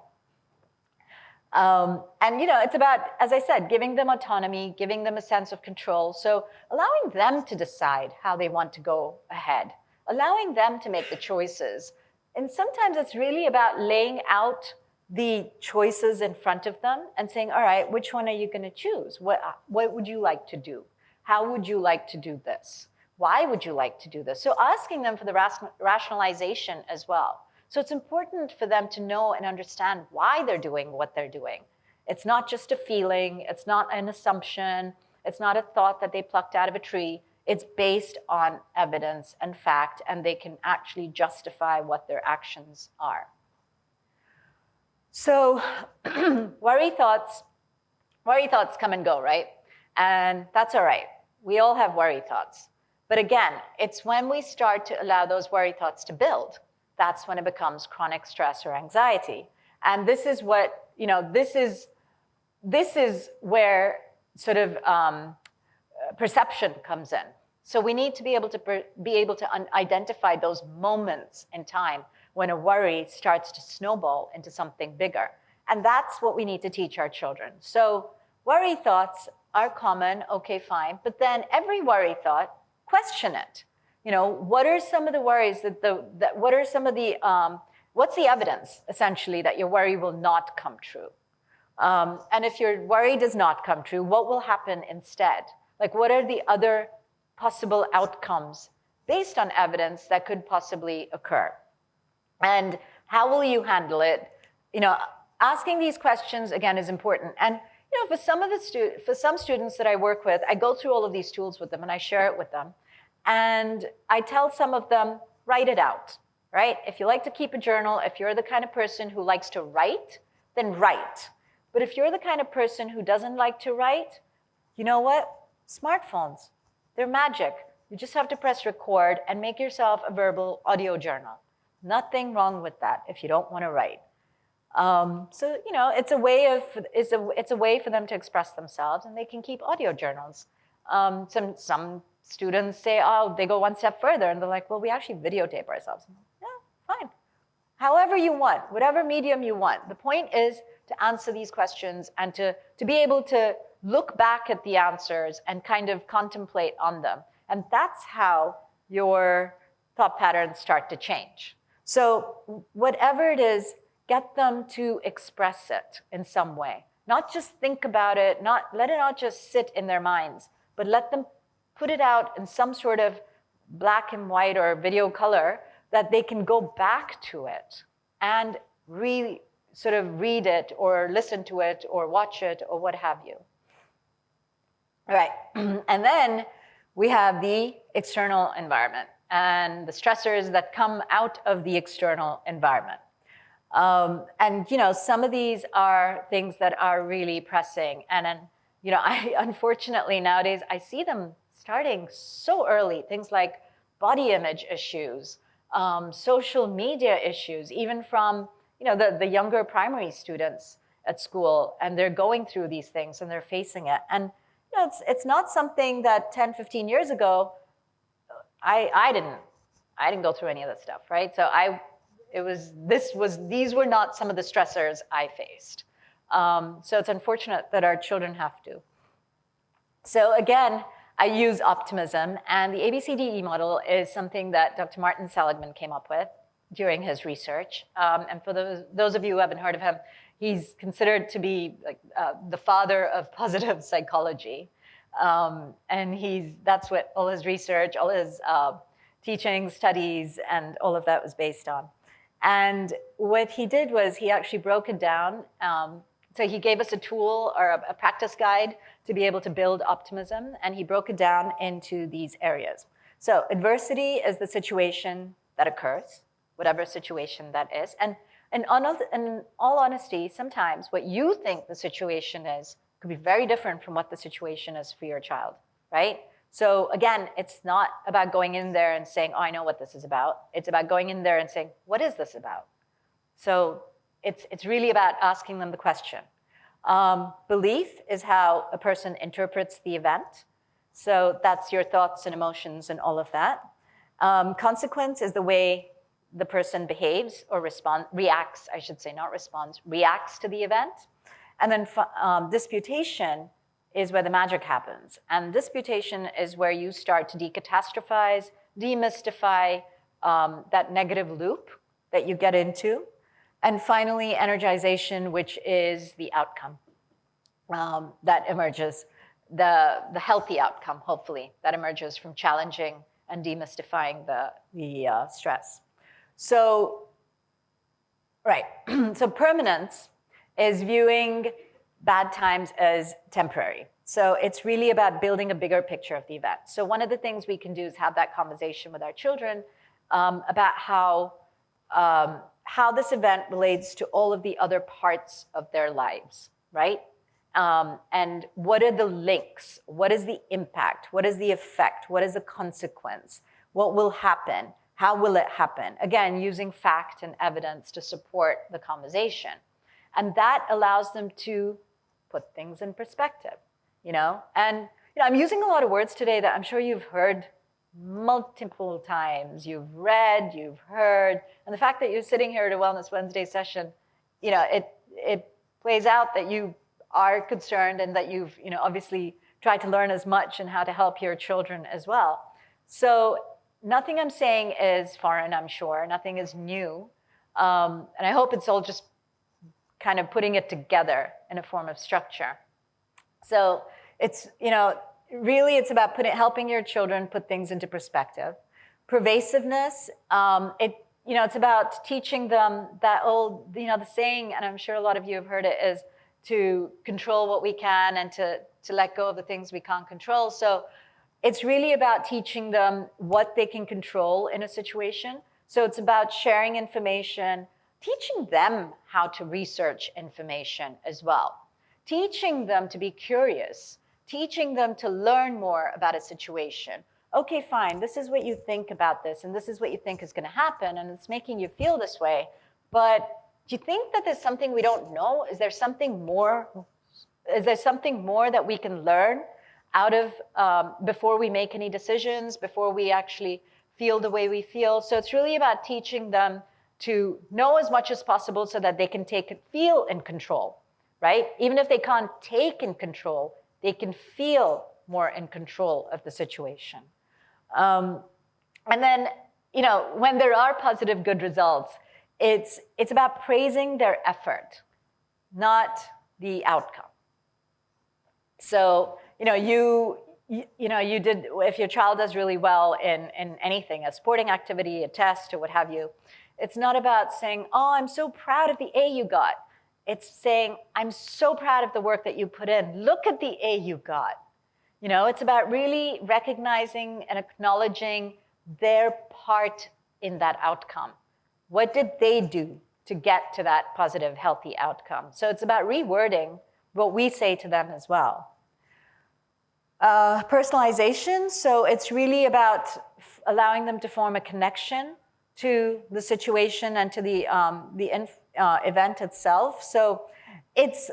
Speaker 1: And, you know, it's about, as I said, giving them autonomy, giving them a sense of control. So allowing them to decide how they want to go ahead, allowing them to make the choices. And sometimes it's really about laying out the choices in front of them and saying, all right, which one are you going to choose? What would you like to do? How would you like to do this? Why would you like to do this? So asking them for the rationalization as well. So it's important for them to know and understand why they're doing what they're doing. It's not just a feeling. It's not an assumption. It's not a thought that they plucked out of a tree. It's based on evidence and fact, and they can actually justify what their actions are. So worry thoughts come and go, right? And that's all right. We all have worry thoughts. But again, it's when we start to allow those worry thoughts to build, that's when it becomes chronic stress or anxiety. And this is what, this is where sort of perception comes in. So we need to be able to identify those moments in time when a worry starts to snowball into something bigger. And that's what we need to teach our children. So worry thoughts are common, okay, fine. But then every worry thought, question it. What are some of the worries what's the evidence, essentially, that your worry will not come true? And if your worry does not come true, what will happen instead? Like, what are the other possible outcomes based on evidence that could possibly occur? And how will you handle it? Asking these questions, again, is important. And for some students that I work with, I go through all of these tools with them and I share it with them. And I tell some of them, write it out, right? If you like to keep a journal, if you're the kind of person who likes to write, then write. But if you're the kind of person who doesn't like to write, you know what? Smartphones, they're magic. You just have to press record and make yourself a verbal audio journal. Nothing wrong with that if you don't want to write. So it's a way for them to express themselves, and they can keep audio journals. Some students say, they go one step further, and they're like, well, we actually videotape ourselves. Yeah, fine. However you want, whatever medium you want. The point is to answer these questions and to be able to look back at the answers and kind of contemplate on them. And that's how your thought patterns start to change. So whatever it is, get them to express it in some way. Not just think about it, let it not just sit in their minds, but let them put it out in some sort of black and white or video color that they can go back to it and really sort of read it or listen to it or watch it or what have you. All right, and then we have the external environment and the stressors that come out of the external environment. And some of these are things that are really pressing. And then, unfortunately nowadays, I see them starting so early. Things like body image issues, social media issues, even from, the younger primary students at school. And they're going through these things and they're facing it. And it's not something that 10, 15 years ago, I didn't go through any of this stuff, right? So these were not some of the stressors I faced. So it's unfortunate that our children have to. So again, I use optimism, and the ABCDE model is something that Dr. Martin Seligman came up with during his research. And for those of you who haven't heard of him, he's considered to be like the father of positive psychology. And that's what all his research, all his teaching, studies, and all of that was based on. And what he did was he actually broke it down. So he gave us a tool or a practice guide to be able to build optimism, and he broke it down into these areas. So adversity is the situation that occurs, whatever situation that is. And in all honesty, sometimes what you think the situation is could be very different from what the situation is for your child, right? So again, it's not about going in there and saying, I know what this is about. It's about going in there and saying, what is this about? So it's really about asking them the question. Belief is how a person interprets the event. So that's your thoughts and emotions and all of that. Consequence is the way the person behaves or reacts, I should say, not responds, reacts to the event. And then disputation is where the magic happens. And disputation is where you start to decatastrophize, demystify that negative loop that you get into. And finally, energization, which is the outcome that emerges, the healthy outcome, hopefully, that emerges from challenging and demystifying the stress. So, right, so permanence is viewing bad times as temporary. So it's really about building a bigger picture of the event. So one of the things we can do is have that conversation with our children about how this event relates to all of the other parts of their lives, right? And what are the links? What is the impact? What is the effect? What is the consequence? What will happen? How will it happen? Again, using fact and evidence to support the conversation. And that allows them to put things in perspective, you know? And I'm using a lot of words today that I'm sure you've heard multiple times. You've read, you've heard. And the fact that you're sitting here at a Wellness Wednesday session, it plays out that you are concerned and that you've, obviously tried to learn as much and how to help your children as well. So nothing I'm saying is foreign, I'm sure. Nothing is new. And I hope it's all just kind of putting it together in a form of structure. So it's, really it's about helping your children put things into perspective. Pervasiveness, it's about teaching them that old, the saying, and I'm sure a lot of you have heard it, is to control what we can and to let go of the things we can't control. So it's really about teaching them what they can control in a situation. So it's about sharing information, teaching them how to research information as well, teaching them to be curious, teaching them to learn more about a situation. Okay, fine, this is what you think about this, and this is what you think is going to happen, and it's making you feel this way. But do you think that there's something we don't know? Is there something more? Is there something more that we can learn out of before we make any decisions, before we actually feel the way we feel? So it's really about teaching them to know as much as possible so that they can feel in control, right? Even if they can't take in control, they can feel more in control of the situation. And then, when there are positive, good results, it's about praising their effort, not the outcome. So, you did, if your child does really well in anything, a sporting activity, a test, or what have you, it's not about saying, oh, I'm so proud of the A you got. It's saying, I'm so proud of the work that you put in. Look at the A you got. It's about really recognizing and acknowledging their part in that outcome. What did they do to get to that positive, healthy outcome? So it's about rewording what we say to them as well. Personalization, so it's really about allowing them to form a connection to the situation and to the event itself. So that's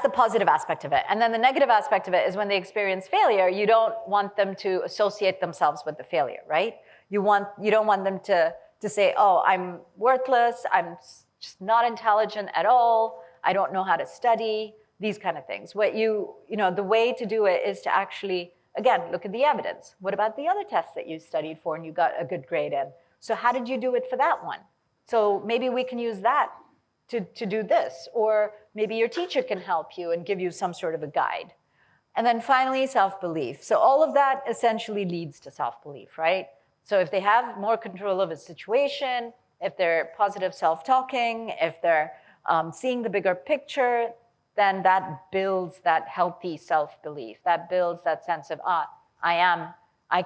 Speaker 1: the positive aspect of it. And then the negative aspect of it is when they experience failure, you don't want them to associate themselves with the failure, right? You don't want them to say, oh, I'm worthless, I'm just not intelligent at all, I don't know how to study, these kind of things. The way to do it is to actually, again, look at the evidence. What about the other tests that you studied for and you got a good grade in? So how did you do it for that one? So maybe we can use that to do this, or maybe your teacher can help you and give you some sort of a guide. And then finally, self-belief. So all of that essentially leads to self-belief, right? So if they have more control of a situation, if they're positive self-talking, if they're seeing the bigger picture, then that builds that healthy self-belief. That builds that sense of, I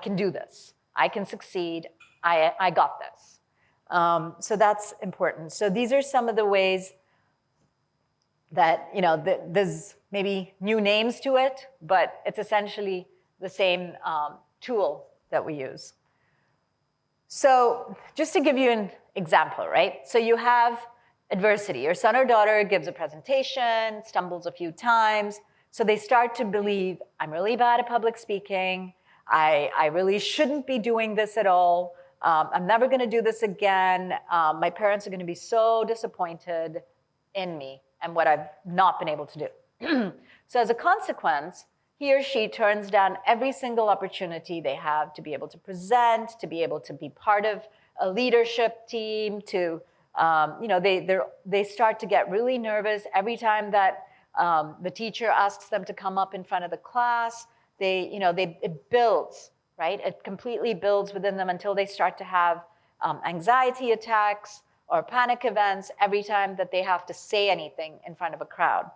Speaker 1: can do this. I can succeed. I got this. So that's important. So these are some of the ways that, there's maybe new names to it, but it's essentially the same tool that we use. So just to give you an example, right? So you have adversity. Your son or daughter gives a presentation, stumbles a few times. So they start to believe, I'm really bad at public speaking. I really shouldn't be doing this at all. I'm never going to do this again. My parents are going to be so disappointed in me and what I've not been able to do. So as a consequence, he or she turns down every single opportunity they have to be able to present, to be able to be part of a leadership team, to, they start to get really nervous every time that the teacher asks them to come up in front of the class. It builds, right? It completely builds within them until they start to have anxiety attacks or panic events every time that they have to say anything in front of a crowd.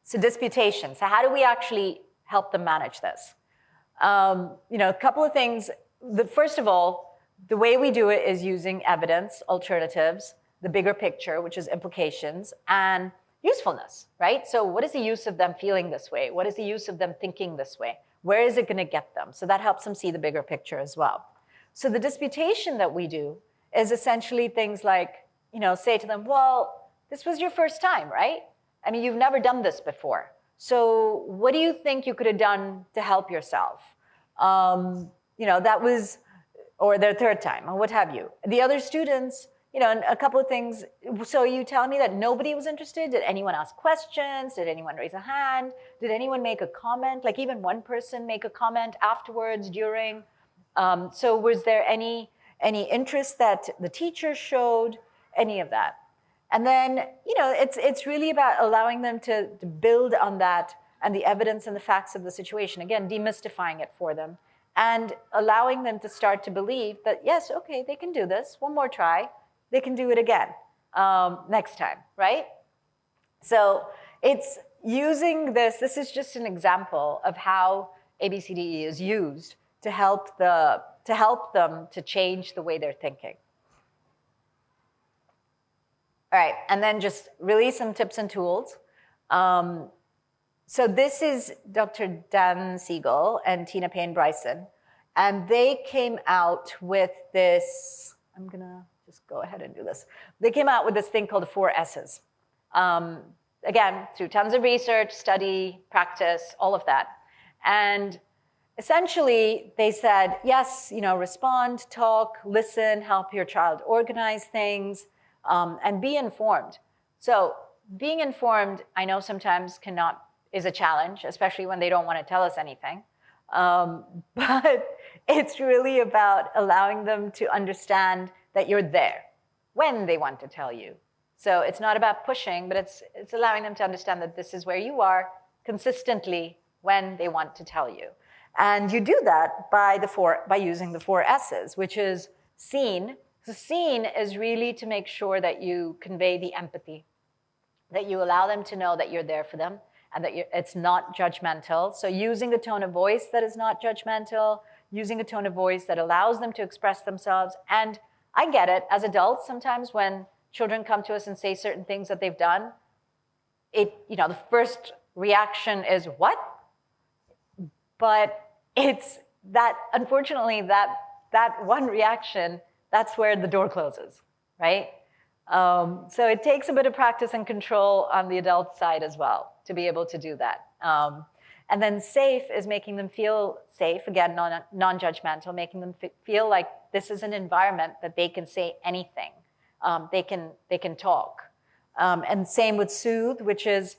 Speaker 1: So disputation. So how do we actually help them manage this? A couple of things. First of all, the way we do it is using evidence, alternatives, the bigger picture, which is implications, and usefulness, right? So what is the use of them feeling this way? What is the use of them thinking this way? Where is it going to get them? So that helps them see the bigger picture as well. So the disputation that we do is essentially things like, say to them, well, this was your first time, right? I mean, you've never done this before. So what do you think you could have done to help yourself? That was, or their third time, or what have you. The other students, and a couple of things. So you telling me that nobody was interested? Did anyone ask questions? Did anyone raise a hand? Did anyone make a comment? Like even one person make a comment afterwards, during? So was there any interest that the teacher showed? Any of that? And then, it's really about allowing them to build on that and the evidence and the facts of the situation. Again, demystifying it for them and allowing them to start to believe that, yes, okay, they can do this. One more try. They can do it again next time, right? So it's using this. This is just an example of how ABCDE is used to help them to change the way they're thinking. All right, and then just release some tips and tools. So this is Dr. Dan Siegel and Tina Payne-Bryson, and they came out with this. I'm gonna just go ahead and do this. They came out with this thing called the 4 S's. Again, through tons of research, study, practice, all of that. And essentially, they said, yes, respond, talk, listen, help your child organize things, and be informed. So being informed, I know sometimes is a challenge, especially when they don't want to tell us anything. But it's really about allowing them to understand that you're there when they want to tell you. So it's not about pushing, but it's allowing them to understand that this is where you are consistently when they want to tell you. And you do that by using the 4 S's, which is seen. So seen is really to make sure that you convey the empathy, that you allow them to know that you're there for them and that it's not judgmental. So using a tone of voice that is not judgmental, using a tone of voice that allows them to express themselves. And I get it, as adults, sometimes when children come to us and say certain things that they've done, the first reaction is, what? But it's that, unfortunately, that one reaction, that's where the door closes, right? So it takes a bit of practice and control on the adult side as well to be able to do that. And then safe is making them feel safe, again, non-judgmental, making them feel like this is an environment that they can say anything. They can talk. And same with soothe, which is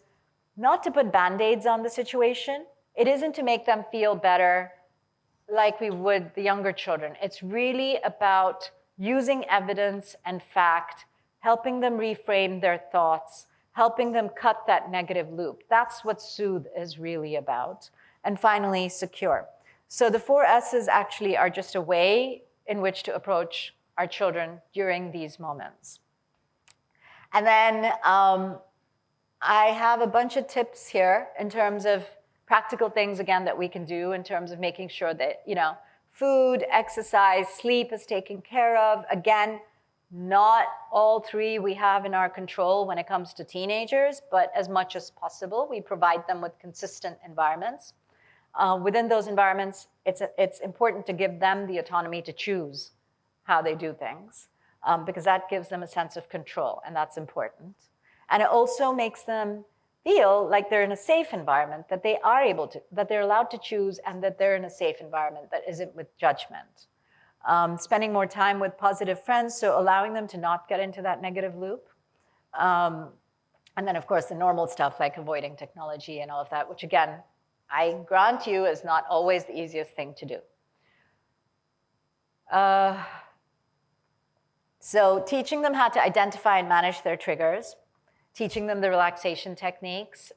Speaker 1: not to put Band-Aids on the situation. It isn't to make them feel better like we would the younger children. It's really about using evidence and fact, helping them reframe their thoughts, helping them cut that negative loop. That's what soothe is really about. And finally, secure. So the 4 S's actually are just a way in which to approach our children during these moments. And then I have a bunch of tips here in terms of practical things, again, that we can do in terms of making sure that, food, exercise, sleep is taken care of. Again, not all 3 we have in our control when it comes to teenagers, but as much as possible, we provide them with consistent environments. Within those environments, it's important to give them the autonomy to choose how they do things, because that gives them a sense of control, and that's important. And it also makes them feel like they're in a safe environment, that they're allowed to choose, and that they're in a safe environment that isn't with judgment. Spending more time with positive friends, so allowing them to not get into that negative loop. And then, of course, the normal stuff like avoiding technology and all of that, which, again, I grant you is not always the easiest thing to do. So teaching them how to identify and manage their triggers, teaching them the relaxation techniques,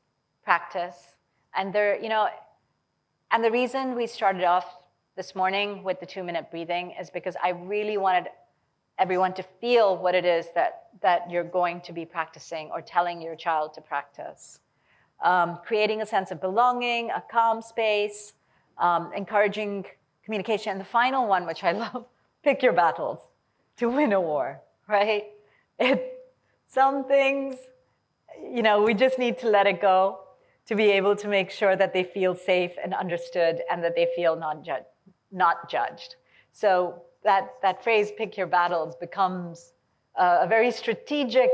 Speaker 1: practice, and and the reason we started off this morning with the 2-minute breathing is because I really wanted everyone to feel what it is that you're going to be practicing or telling your child to practice. creating a sense of belonging, a calm space, encouraging communication. And the final one, which I love, pick your battles to win a war, right? Some things, we just need to let it go to be able to make sure that they feel safe and understood and that they feel not judged. So that phrase, pick your battles, becomes a very strategic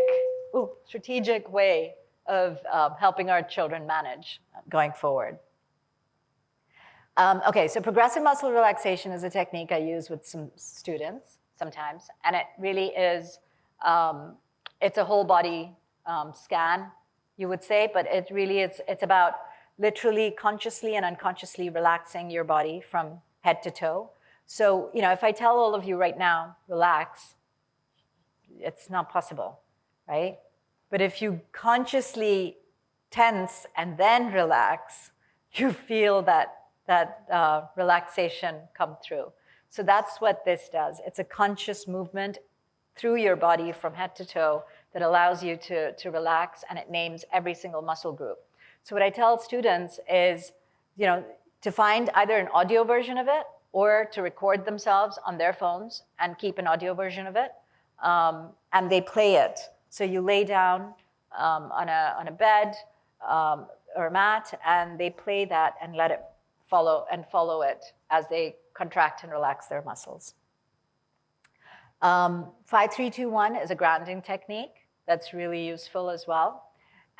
Speaker 1: way of helping our children manage going forward. Okay, so progressive muscle relaxation is a technique I use with some students sometimes, and it really is, it's a whole body scan, you would say, but it really is, it's about literally consciously and unconsciously relaxing your body from head to toe. So, if I tell all of you right now, relax, it's not possible, right? But if you consciously tense and then relax, you feel that relaxation come through. So that's what this does. It's a conscious movement through your body from head to toe that allows you to relax, and it names every single muscle group. So what I tell students is, to find either an audio version of it or to record themselves on their phones and keep an audio version of it, and they play it. So you lay down on a bed or a mat, and they play that and let it follow it as they contract and relax their muscles. 5-3-2-1 is a grounding technique that's really useful as well.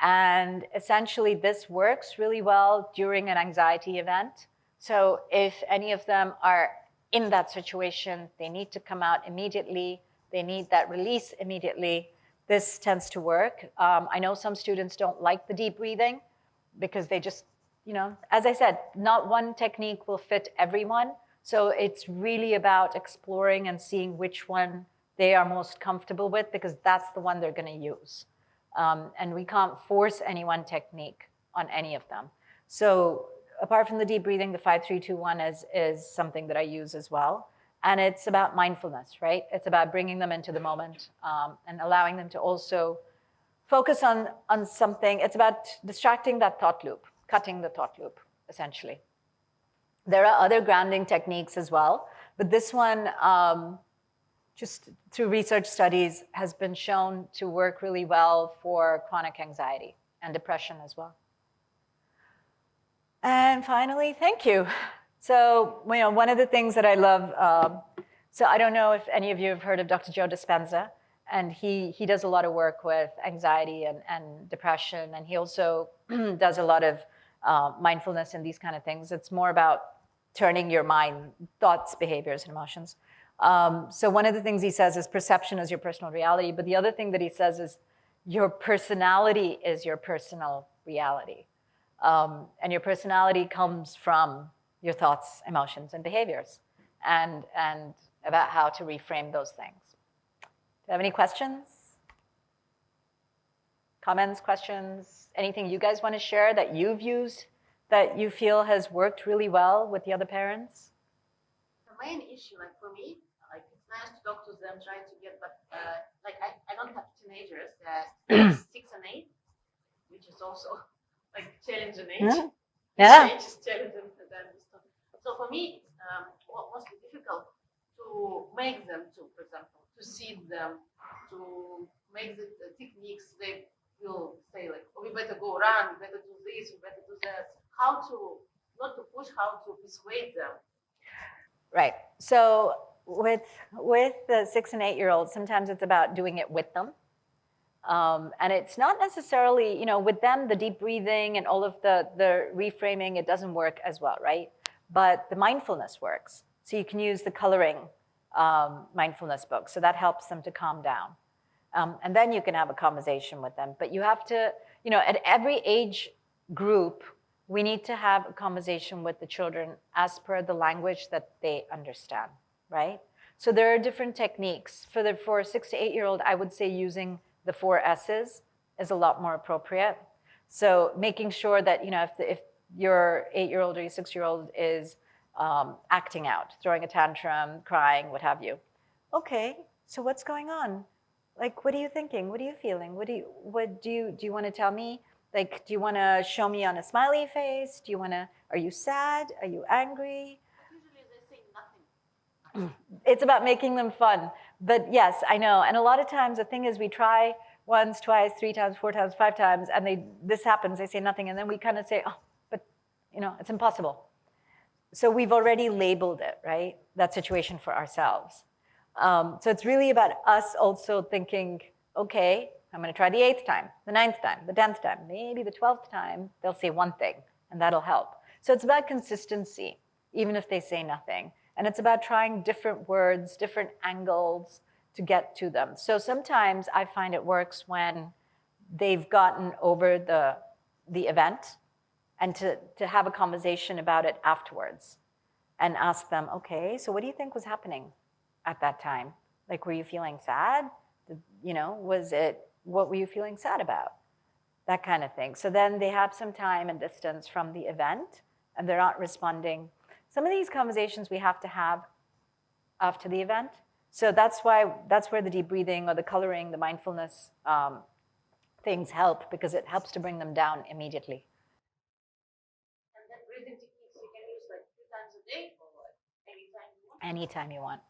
Speaker 1: And essentially this works really well during an anxiety event. So if any of them are in that situation, they need to come out immediately, they need that release immediately, this tends to work. I know some students don't like the deep breathing because they just, as I said, not one technique will fit everyone. So it's really about exploring and seeing which one they are most comfortable with, because that's the one they're going to use. And we can't force any one technique on any of them. So apart from the deep breathing, the 5-3-2-1 is something that I use as well. And it's about mindfulness, right? It's about bringing them into the moment and allowing them to also focus on something. It's about distracting that thought loop, cutting the thought loop, essentially. There are other grounding techniques as well, but this one, just through research studies, has been shown to work really well for chronic anxiety and depression as well. And finally, thank you. So, one of the things that I love, so I don't know if any of you have heard of Dr. Joe Dispenza, and he does a lot of work with anxiety and depression, and he also does a lot of mindfulness and these kind of things. It's more about turning your mind, thoughts, behaviors, and emotions. So one of the things he says is perception is your personal reality, but the other thing that he says is your personality is your personal reality. And your personality comes from your thoughts, emotions, and behaviors, and about how to reframe those things. Do you have any questions? Comments, questions, anything you guys want to share that you've used that you feel has worked really well with the other parents?
Speaker 2: The main issue, for me, it's nice to talk to them, try to get, but I don't have teenagers, they're 6 and 8, which is also challenging age.
Speaker 1: Yeah.
Speaker 2: Age is challenging for them. So for me, it's mostly difficult to make them to, for example, to seed them, to make the techniques they will say oh, we better go run, we better do this, we better do that. How to, not to push, how to persuade them.
Speaker 1: Right. So with the 6 and 8-year-olds, sometimes it's about doing it with them. And it's not necessarily, with them, the deep breathing and all of the reframing, it doesn't work as well, right? But the mindfulness works. So you can use the coloring mindfulness book. So that helps them to calm down. And then you can have a conversation with them. But you have to, at every age group, we need to have a conversation with the children as per the language that they understand, right? So there are different techniques. For a 6 to 8-year-old, I would say using the 4 S's is a lot more appropriate. So making sure that, if your 8-year-old or your 6-year-old is acting out, throwing a tantrum, crying, what have you. Okay, so what's going on? What are you thinking? What are you feeling? Do you want to tell me? Like, do you want to show me on a smiley face? Do you want to, are you sad? Are you angry?
Speaker 2: Usually they say nothing.
Speaker 1: It's about making them fun. But yes, I know. And a lot of times the thing is we try once, twice, 3 times, 4 times, 5 times, and this happens, they say nothing. And then we kind of say, oh, but it's impossible. So we've already labeled it, right? That situation for ourselves. So it's really about us also thinking, okay, I'm going to try the 8th time, the 9th time, the 10th time, maybe the 12th time, they'll say one thing, and that'll help. So it's about consistency, even if they say nothing. And it's about trying different words, different angles to get to them. So sometimes I find it works when they've gotten over the event and to have a conversation about it afterwards and ask them, okay, so what do you think was happening at that time? Like, were you feeling sad? What were you feeling sad about? That kind of thing. So then they have some time and distance from the event and they're not responding. Some of these conversations we have to have after the event. So that's where the deep breathing or the coloring, the mindfulness things help, because it helps to bring them down immediately.
Speaker 2: And then breathing techniques you can use like 2 times a day or what? Anytime you want?
Speaker 1: Anytime you want.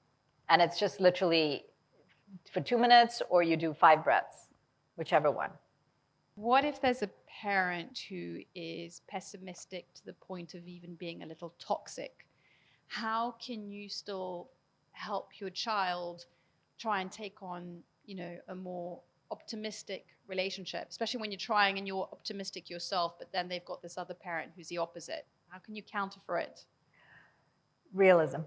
Speaker 1: And it's just literally for 2 minutes, or you do 5 breaths, whichever one.
Speaker 3: What if there's a parent who is pessimistic to the point of even being a little toxic? How can you still help your child try and take on, a more optimistic relationship, especially when you're trying and you're optimistic yourself, but then they've got this other parent who's the opposite? How can you counter for it?
Speaker 1: Realism.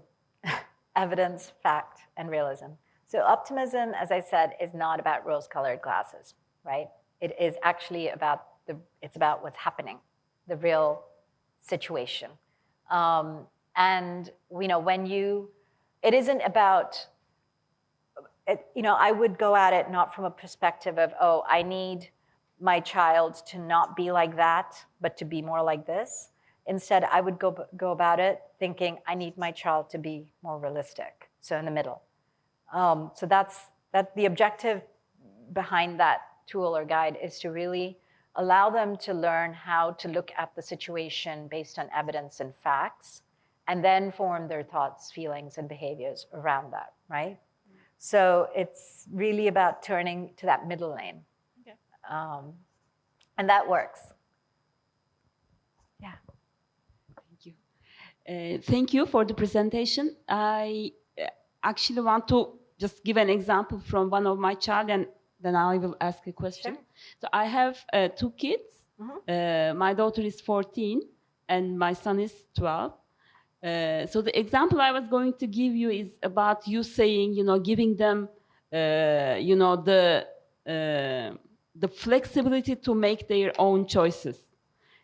Speaker 1: Evidence, fact, and realism. So optimism, as I said, is not about rose-colored glasses, right? It is actually about what's happening, the real situation. And it isn't about, I would go at it not from a perspective of, oh, I need my child to not be like that, but to be more like this. Instead, I would go about it thinking, I need my child to be more realistic, so in the middle. So that's the objective behind that tool or guide, is to really allow them to learn how to look at the situation based on evidence and facts, and then form their thoughts, feelings, and behaviors around that, right? So it's really about turning to that middle lane.
Speaker 3: Okay.
Speaker 1: And that works. Yeah.
Speaker 4: Thank you. Thank you for the presentation. I actually want to just give an example from one of my child, and then I will ask a question.
Speaker 1: Sure.
Speaker 4: So I have 2 kids.
Speaker 1: Mm-hmm.
Speaker 4: My daughter is 14 and my son is 12. So the example I was going to give you is about you saying, giving them, the flexibility to make their own choices.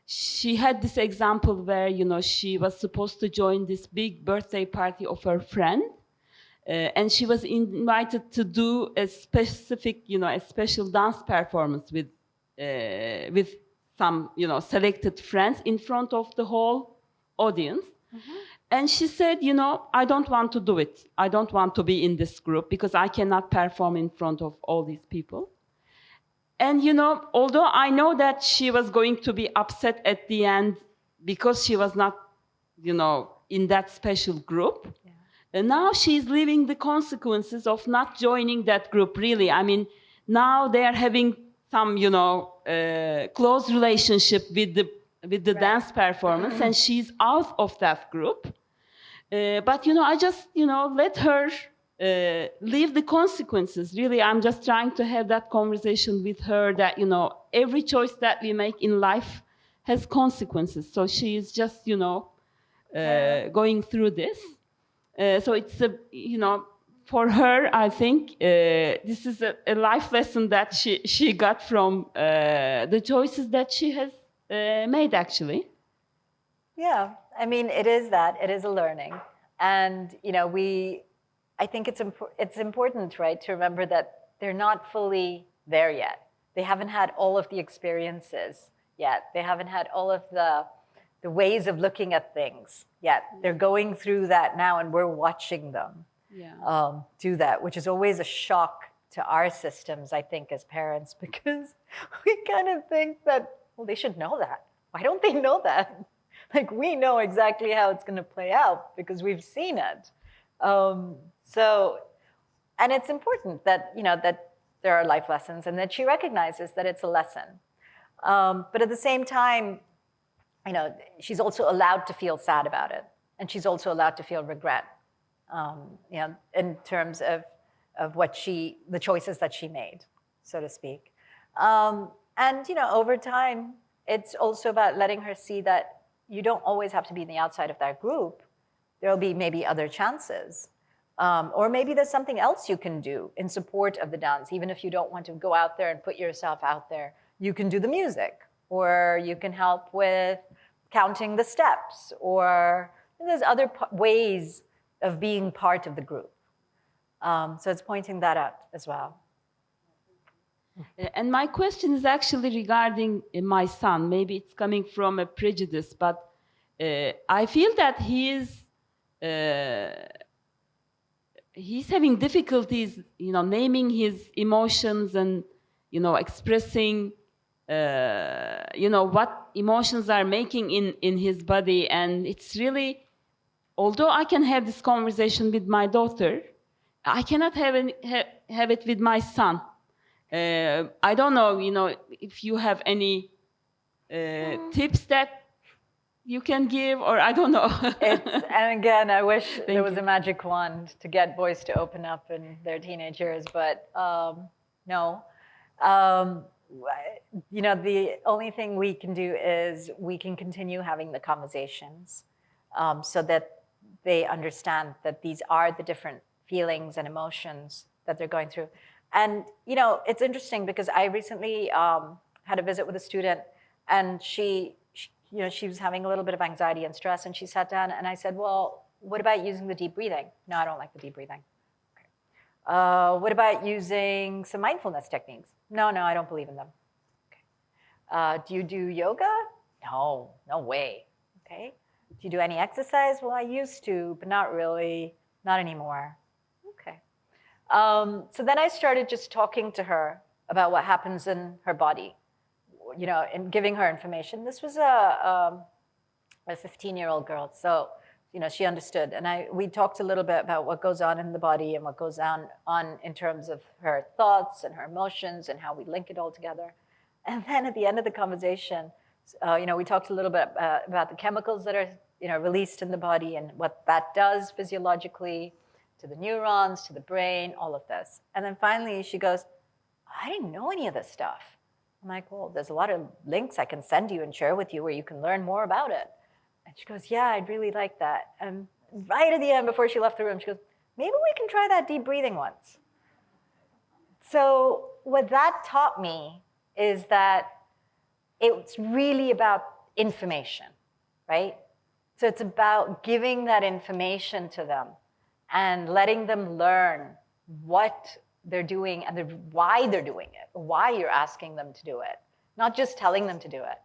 Speaker 4: She had this example where, she was supposed to join this big birthday party of her friend. And she was invited to do a specific, a special dance performance with some, selected friends in front of the whole audience. Mm-hmm. And she said, I don't want to do it. I don't want to be in this group because I cannot perform in front of all these people. And, although I know that she was going to be upset at the end because she was not, in that special group, yeah. And now she's living the consequences of not joining that group, really. I mean, now they are having some, close relationship with the right. Dance performance, and she's out of that group. But, I just, let her leave the consequences. Really, I'm just trying to have that conversation with her that, every choice that we make in life has consequences. So she is just, going through this. So it's for her, I think this is a life lesson that she got from the choices that she has made, actually.
Speaker 1: Yeah, I mean, it is a learning. And, I think it's important, right, to remember that they're not fully there yet. They haven't had all of the experiences yet. They haven't had all of the ways of looking at things yet. They're going through that now, and we're watching them do that, which is always a shock to our systems, I think, as parents, because we kind of think that well, they should know that. Why don't they know that? Like, we know exactly how it's going to play out because we've seen it. And it's important that, that there are life lessons and that she recognizes that it's a lesson. But at the same time, she's also allowed to feel sad about it. And she's also allowed to feel regret, in terms of the choices that she made, so to speak. And, over time, it's also about letting her see that you don't always have to be in the outside of that group. There'll be maybe other chances. Or maybe there's something else you can do in support of the dance, even if you don't want to go out there and put yourself out there. You can do the music, or you can help with counting the steps, or there's other ways of being part of the group. So it's pointing that out as well.
Speaker 4: And my question is actually regarding my son. Maybe it's coming from a prejudice, but I feel that he's having difficulties, naming his emotions and, expressing, what emotions are making in his body. And it's really, although I can have this conversation with my daughter, I cannot have it with my son. I don't know, if you have any tips that you can give, or I don't know.
Speaker 1: And again, I wish there was a magic wand to get boys to open up in their teenage years, but no. The only thing we can do is we can continue having the conversations, so that they understand that these are the different feelings and emotions that they're going through. And, it's interesting because I recently had a visit with a student, and she was having a little bit of anxiety and stress, and she sat down and I said, well, what about using the deep breathing? No, I don't like the deep breathing. Okay. What about using some mindfulness techniques? No, I don't believe in them. Okay. Do you do yoga? No way. Okay. Do you do any exercise? Well, I used to, but not really, not anymore. Okay. So then I started just talking to her about what happens in her body, and giving her information. This was a 15-year-old girl, so she understood. And we talked a little bit about what goes on in the body and what goes on in terms of her thoughts and her emotions and how we link it all together. And then at the end of the conversation, we talked a little bit about the chemicals that are released in the body and what that does physiologically to the neurons, to the brain, all of this. And then finally she goes, I didn't know any of this stuff. I'm like, well, there's a lot of links I can send you and share with you where you can learn more about it. And she goes, yeah, I'd really like that. And right at the end, before she left the room, she goes, maybe we can try that deep breathing once. So what that taught me is that it's really about information, right? So it's about giving that information to them and letting them learn what they're doing and why they're doing it, why you're asking them to do it, not just telling them to do it.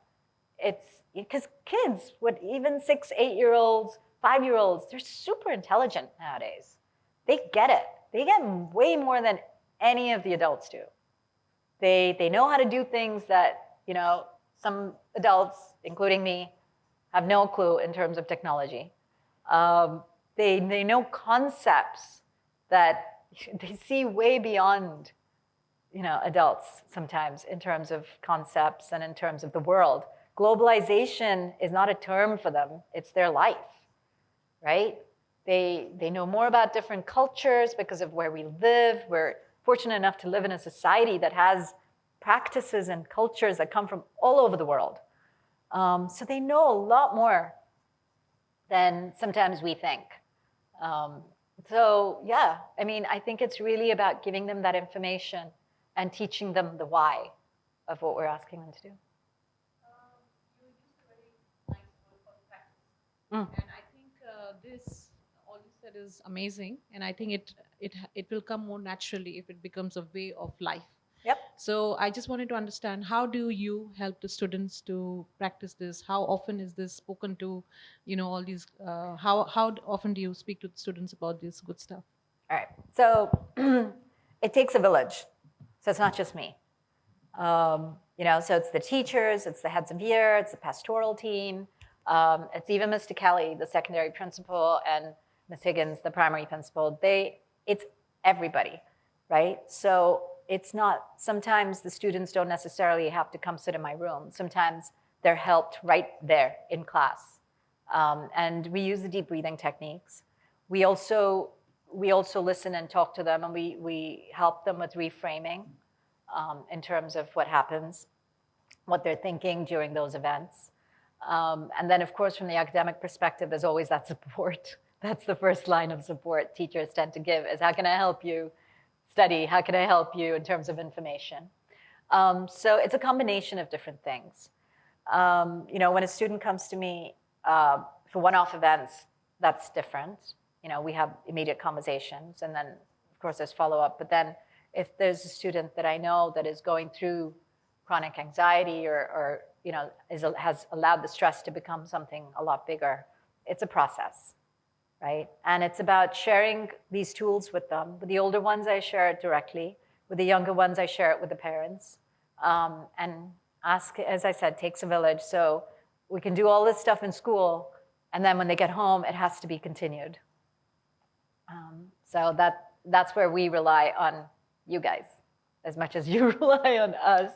Speaker 1: It's because kids, even 6, 8-year-olds, 5-year-olds, they're super intelligent nowadays. They get it. They get way more than any of the adults do. They know how to do things that, some adults, including me, have no clue in terms of technology. They know concepts that they see way beyond, adults sometimes in terms of concepts and in terms of the world. Globalization is not a term for them, it's their life, right? They know more about different cultures because of where we live. We're fortunate enough to live in a society that has practices and cultures that come from all over the world. So they know a lot more than sometimes we think. So yeah, I think it's really about giving them that information and teaching them the why of what we're asking them to do.
Speaker 2: You used a very nice word for practice. And I think all you said is amazing. And I think it will come more naturally if it becomes a way of life.
Speaker 1: Yep.
Speaker 2: So I just wanted to understand, how do you help the students to practice this? How often is this spoken to, all these, how often do you speak to the students about this good stuff?
Speaker 1: All right, so it takes a village. So it's not just me. So it's the teachers, it's the heads of year, it's the pastoral team, it's even Mr. Kelly, the secondary principal, and Ms. Higgins, the primary principal. It's everybody, right? So it's not, sometimes the students don't necessarily have to come sit in my room. Sometimes they're helped right there in class. And we use the deep breathing techniques. We also listen and talk to them, and we help them with reframing in terms of what happens, what they're thinking during those events. And then, of course, from the academic perspective, there's always that support. That's the first line of support teachers tend to give, is how can I help you study? How can I help you in terms of information? So it's a combination of different things. When a student comes to me for one-off events, that's different. We have immediate conversations, and then, of course, there's follow-up. But then if there's a student that I know that is going through chronic anxiety or has allowed the stress to become something a lot bigger, it's a process, right? And it's about sharing these tools with them. With the older ones, I share it directly. With the younger ones, I share it with the parents. And ask, as I said, takes a village. So we can do all this stuff in school, and then when they get home, it has to be continued. So that's where we rely on you guys as much as you rely on us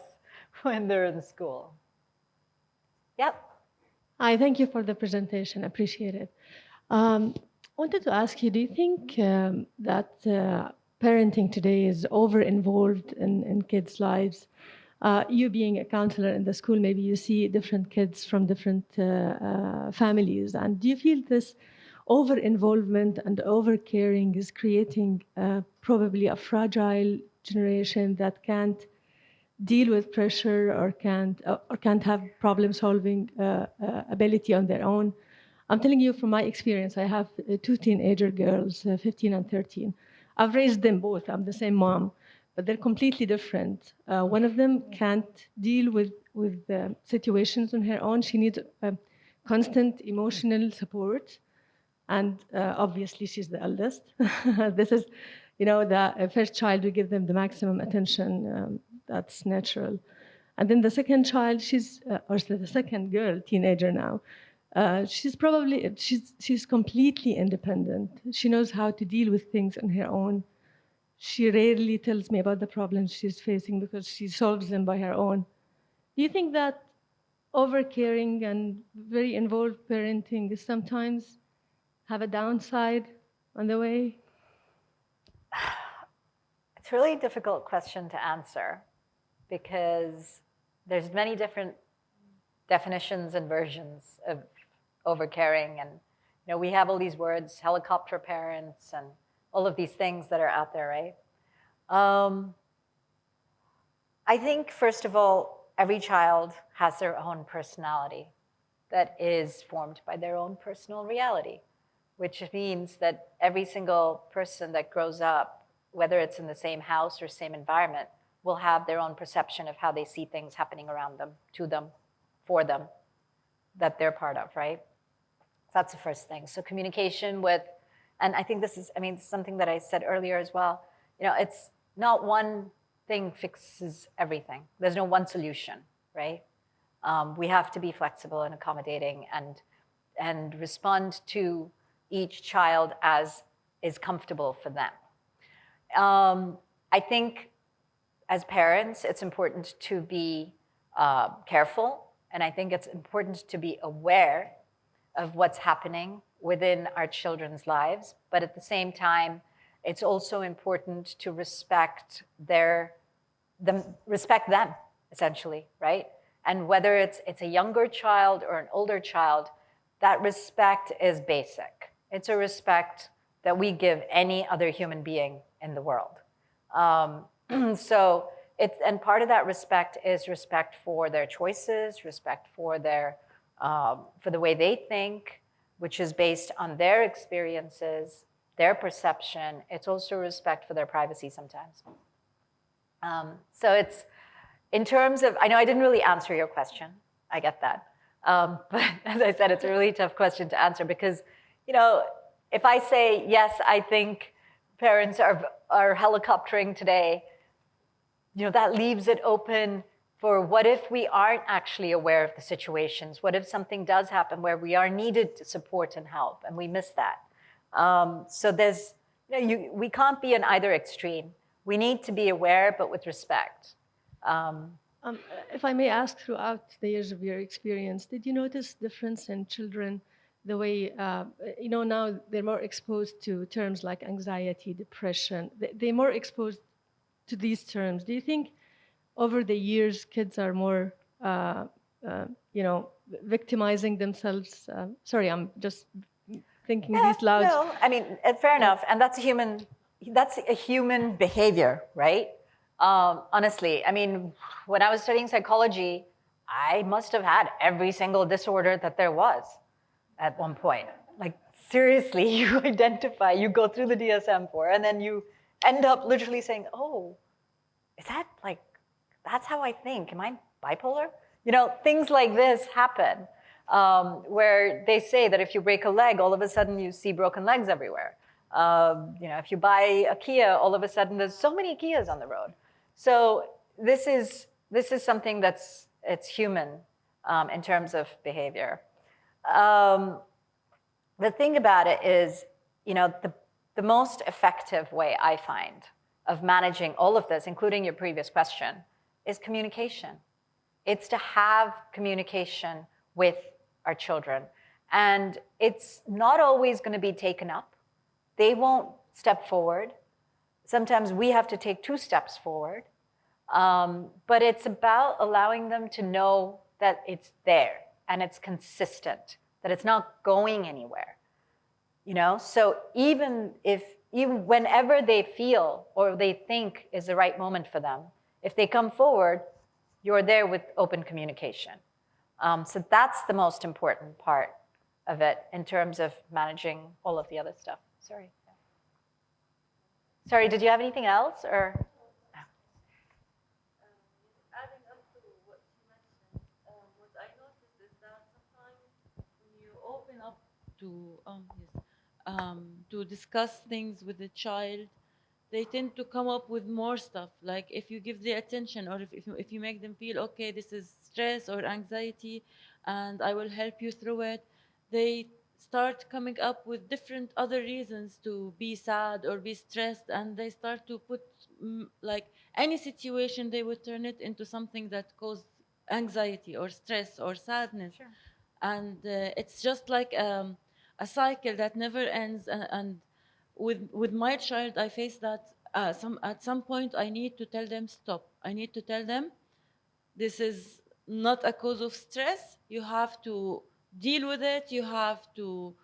Speaker 1: when they're in school. Yep.
Speaker 5: Hi, thank you for the presentation. Appreciate it. Wanted to ask you, do you think that parenting today is over-involved in kids' lives? You being a counselor in the school, maybe you see different kids from different families. And do you feel this over-involvement and over-caring is creating probably a fragile generation that can't deal with pressure or can't have problem-solving ability on their own? I'm telling you from my experience, I have two teenager girls, 15 and 13. I've raised them both. I'm the same mom, but they're completely different. One of them can't deal with situations on her own. She needs constant emotional support. And obviously, she's the eldest. This is, the first child, we give them the maximum attention. That's natural. And then the second child, or the second girl, teenager now, she's completely independent. She knows how to deal with things on her own. She rarely tells me about the problems she's facing because she solves them by her own. Do you think that over-caring and very involved parenting is sometimes have a downside on the way?
Speaker 1: It's a really difficult question to answer because there's many different definitions and versions of overcaring. And we have all these words, helicopter parents, and all of these things that are out there, right? I think, first of all, every child has their own personality that is formed by their own personal reality, which means that every single person that grows up, whether it's in the same house or same environment, will have their own perception of how they see things happening around them, to them, for them, that they're part of, right? That's the first thing. So communication with, and I think this is, something that I said earlier as well, it's not one thing fixes everything. There's no one solution, right? We have to be flexible and accommodating and respond to each child as is comfortable for them. I think as parents, it's important to be careful, and I think it's important to be aware of what's happening within our children's lives, but at the same time, it's also important to respect them, essentially, right? And whether it's a younger child or an older child, that respect is basic. It's a respect that we give any other human being in the world. So and part of that respect is respect for their choices, respect for for the way they think, which is based on their experiences, their perception. It's also respect for their privacy sometimes. So it's, in terms of, I know I didn't really answer your question. I get that. But as I said, it's a really tough question to answer because, if I say, yes, I think parents are helicoptering today, that leaves it open for what if we aren't actually aware of the situations? What if something does happen where we are needed to support and help and we miss that? So there's, we can't be in either extreme. We need to be aware, but with respect.
Speaker 5: If I may ask, throughout the years of your experience, did you notice difference in children, the way, now they're more exposed to terms like anxiety, depression, they're more exposed to these terms. Do you think over the years kids are more, victimizing themselves? Sorry, I'm just thinking these loud.
Speaker 1: No, I mean, fair enough. And that's a human behavior, right? Honestly, I mean, when I was studying psychology, I must have had every single disorder that there was at one point. Like, seriously, you identify, you go through the DSM-4, and then you end up literally saying, oh, is that like, that's how I think. Am I bipolar? Things like this happen, where they say that if you break a leg, all of a sudden you see broken legs everywhere. If you buy a Kia, all of a sudden there's so many Kias on the road. So this is something it's human in terms of behavior. The thing about it is, the most effective way I find of managing all of this, including your previous question, is communication. It's to have communication with our children. And it's not always going to be taken up. They won't step forward. Sometimes we have to take 2 steps forward. But it's about allowing them to know that it's there and it's consistent, that it's not going anywhere. So even whenever they feel or they think is the right moment for them, if they come forward, you're there with open communication. So that's the most important part of it in terms of managing all of the other stuff. Sorry, did you have anything else or?
Speaker 6: Adding up to what you mentioned, what I noticed is that sometimes when you open up to discuss things with the child, they tend to come up with more stuff. Like if you give the attention, or if you make them feel, okay, this is stress or anxiety, and I will help you through it, they start coming up with different other reasons to be sad or be stressed, and they start to put like any situation, they would turn it into something that causes anxiety or stress or sadness.
Speaker 1: Sure.
Speaker 6: And it's just like a cycle that never ends. And with my child, I face that at some point I need to tell them stop. I need to tell them this is not a cause of stress. You have to deal with it. You have to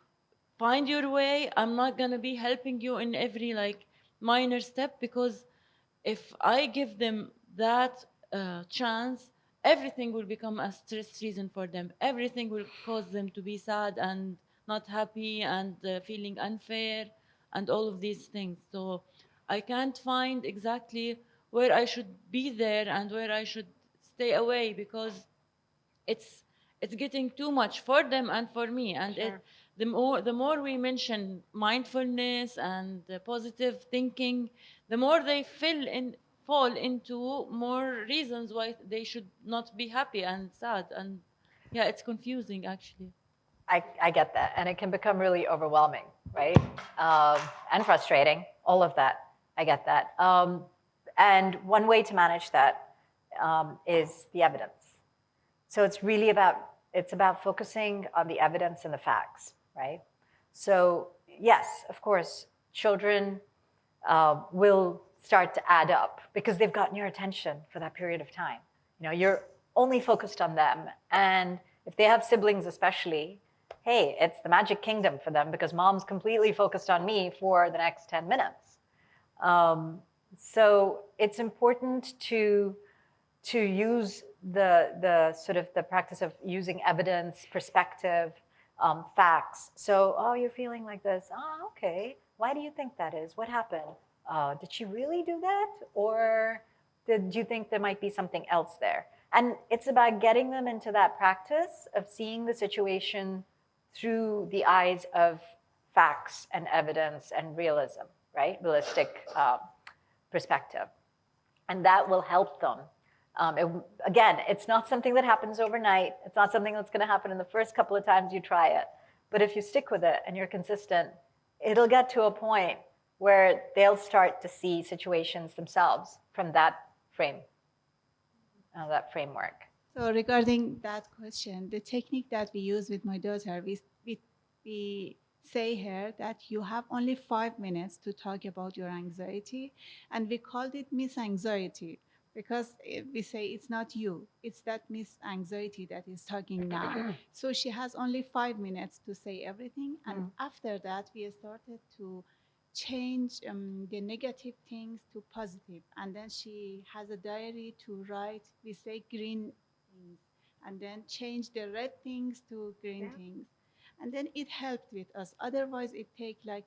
Speaker 6: find your way. I'm not gonna be helping you in every like minor step, because if I give them that chance, everything will become a stress reason for them. Everything will cause them to be sad and not happy and feeling unfair and all of these things. So I can't find exactly where I should be there and where I should stay away, because it's getting too much for them and for me. And
Speaker 1: Sure.
Speaker 6: the more we mention mindfulness and positive thinking, the more they fall into more reasons why they should not be happy and sad. And yeah, it's confusing actually.
Speaker 1: I get that, and it can become really overwhelming, right? And frustrating, all of that. I get that. And one way to manage that is the evidence. So it's really about focusing on the evidence and the facts, right? So yes, of course, children will start to add up because they've gotten your attention for that period of time. You're only focused on them, and if they have siblings especially, hey, it's the magic kingdom for them because mom's completely focused on me for the next 10 minutes. So it's important to use the sort of the practice of using evidence, perspective, facts. So, oh, you're feeling like this. Oh, okay. Why do you think that is? What happened? Did she really do that? Or did you think there might be something else there? And it's about getting them into that practice of seeing the situation through the eyes of facts and evidence and realism, right? Realistic perspective. And that will help them Again, it's not something that happens overnight. It's not something that's going to happen in the first couple of times you try it. But if you stick with it and you're consistent, it'll get to a point where they'll start to see situations themselves from that framework.
Speaker 7: So regarding that question, the technique that we use with my daughter, we say her that you have only 5 minutes to talk about your anxiety, and we called it Miss Anxiety because we say it's not you, it's that Miss Anxiety that is talking now. So she has only 5 minutes to say everything, and after that we started to change the negative things to positive, and then she has a diary to write, we say green things, and then change the red things to green things, and then it helped with us. Otherwise it take like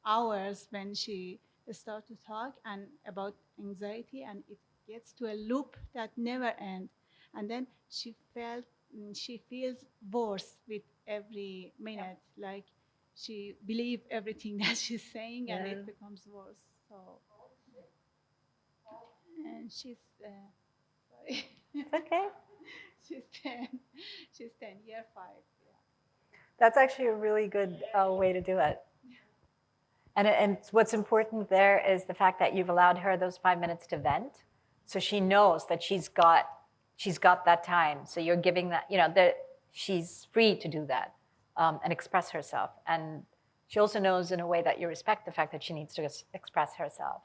Speaker 7: hours when she start to talk and about anxiety, and it gets to a loop that never ends, and then she feels worse with every minute, like she believe everything that she's saying, and it becomes worse. So and she's sorry.
Speaker 1: It's okay.
Speaker 7: She's 10. She's 10, year 5. Yeah.
Speaker 1: That's actually a really good way to do it. And what's important there is the fact that you've allowed her those 5 minutes to vent. So she knows that she's got that time. So you're giving that, that she's free to do that and express herself. And she also knows in a way that you respect the fact that she needs to express herself.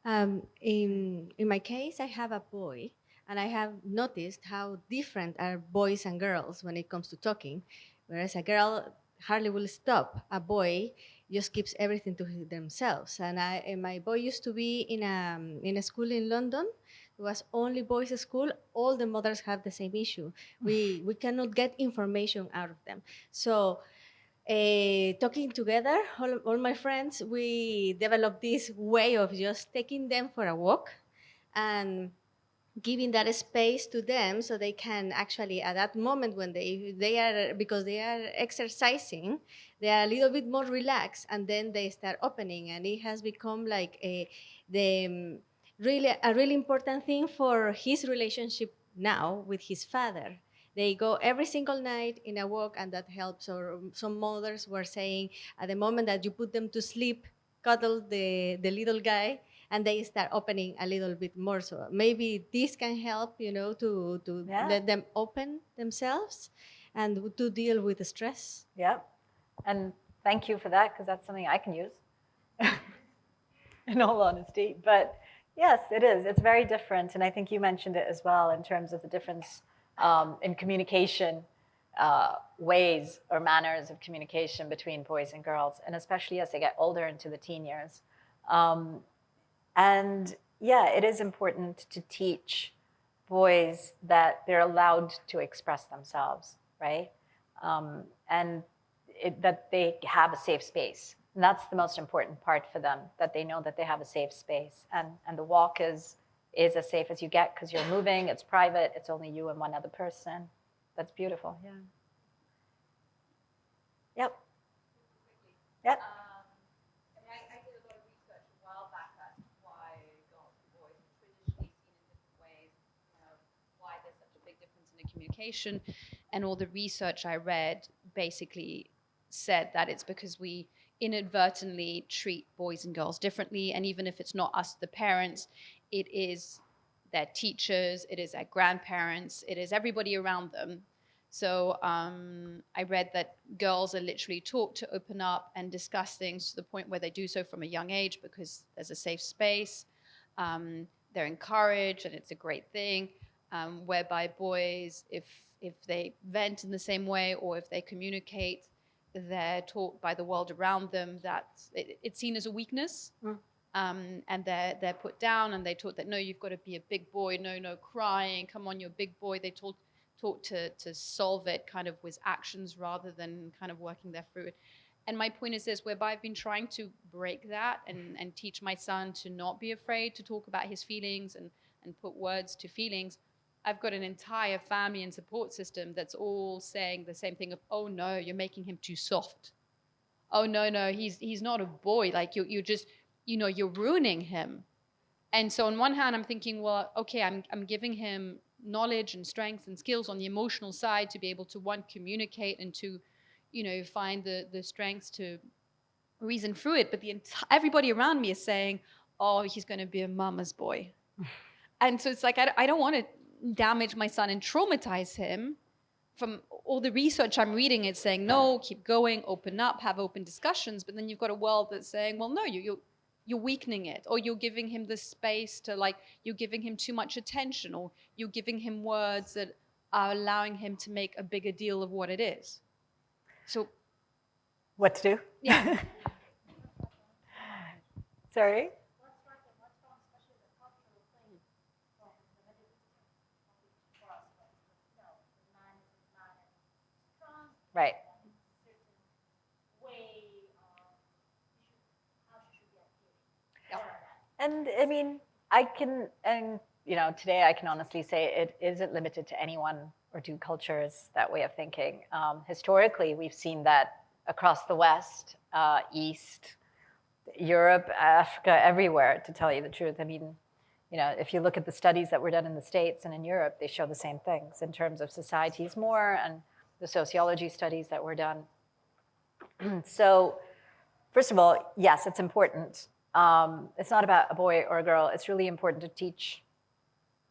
Speaker 8: In my case, I have a boy, and I have noticed how different are boys and girls when it comes to talking. Whereas a girl hardly will stop. A boy just keeps everything to themselves. And my boy used to be in a school in London. It was only boys' school. All the mothers have the same issue. We cannot get information out of them. So talking together, all my friends, we developed this way of just taking them for a walk and giving that space to them so they can actually, at that moment when they are, because they are exercising, they are a little bit more relaxed, and then they start opening, and it has become like a really important thing for his relationship now with his father. They go every single night in a walk, and that helps. Or some mothers were saying, at the moment that you put them to sleep, cuddle the little guy, and they start opening a little bit more. So maybe this can help, to let them open themselves and to deal with the stress.
Speaker 1: Yep. And thank you for that, because that's something I can use in all honesty. But yes, it is. It's very different. And I think you mentioned it as well in terms of the difference in communication ways or manners of communication between boys and girls, and especially as they get older into the teen years. And yeah, it is important to teach boys that they're allowed to express themselves, right? And that they have a safe space. And that's the most important part for them, that they know that they have a safe space. And the walk is as safe as you get, because you're moving, it's private, it's only you and one other person. That's beautiful, yeah. Yep. Yep.
Speaker 3: I did a lot of research a while back as to why girls and boys are traditionally seen in different ways, why there's such a big difference in the communication. And all the research I read basically said that it's because we inadvertently treat boys and girls differently. And even if it's not us, the parents, it is their teachers, it is their grandparents, it is everybody around them. So I read that girls are literally taught to open up and discuss things to the point where they do so from a young age because there's a safe space. They're encouraged, and it's a great thing. Whereby boys, if they vent in the same way, or if they communicate, they're taught by the world around them that it's seen as a weakness. And they're put down, and they're taught that, no, you've got to be a big boy, no crying, come on, you're a big boy. They taught to solve it kind of with actions rather than kind of working their through it. And my point is this, whereby I've been trying to break that and teach my son to not be afraid to talk about his feelings and put words to feelings. I've got an entire family and support system that's all saying the same thing of, oh no, you're making him too soft. Oh no, he's not a boy. Like you're just, you're ruining him. And so on one hand, I'm thinking, well, okay, I'm giving him knowledge and strengths and skills on the emotional side to be able to, one, communicate and to, find the strengths to reason through it. But everybody around me is saying, oh, he's going to be a mama's boy. And so it's like, I don't want to damage my son and traumatize him. From all the research I'm reading, it's saying, no, keep going, open up, have open discussions. But then you've got a world that's saying, well, no, you're weakening it, or you're giving him the space to, like, you're giving him too much attention, or you're giving him words that are allowing him to make a bigger deal of what it is. So
Speaker 1: What to do?
Speaker 3: Yeah.
Speaker 1: Sorry? Right. And I mean, today I can honestly say it isn't limited to any one or two cultures, that way of thinking. Historically, we've seen that across the West, East, Europe, Africa, everywhere, to tell you the truth. I mean, if you look at the studies that were done in the States and in Europe, they show the same things in terms of societies more, and the sociology studies that were done. So, first of all, yes, it's important. It's not about a boy or a girl. It's really important to teach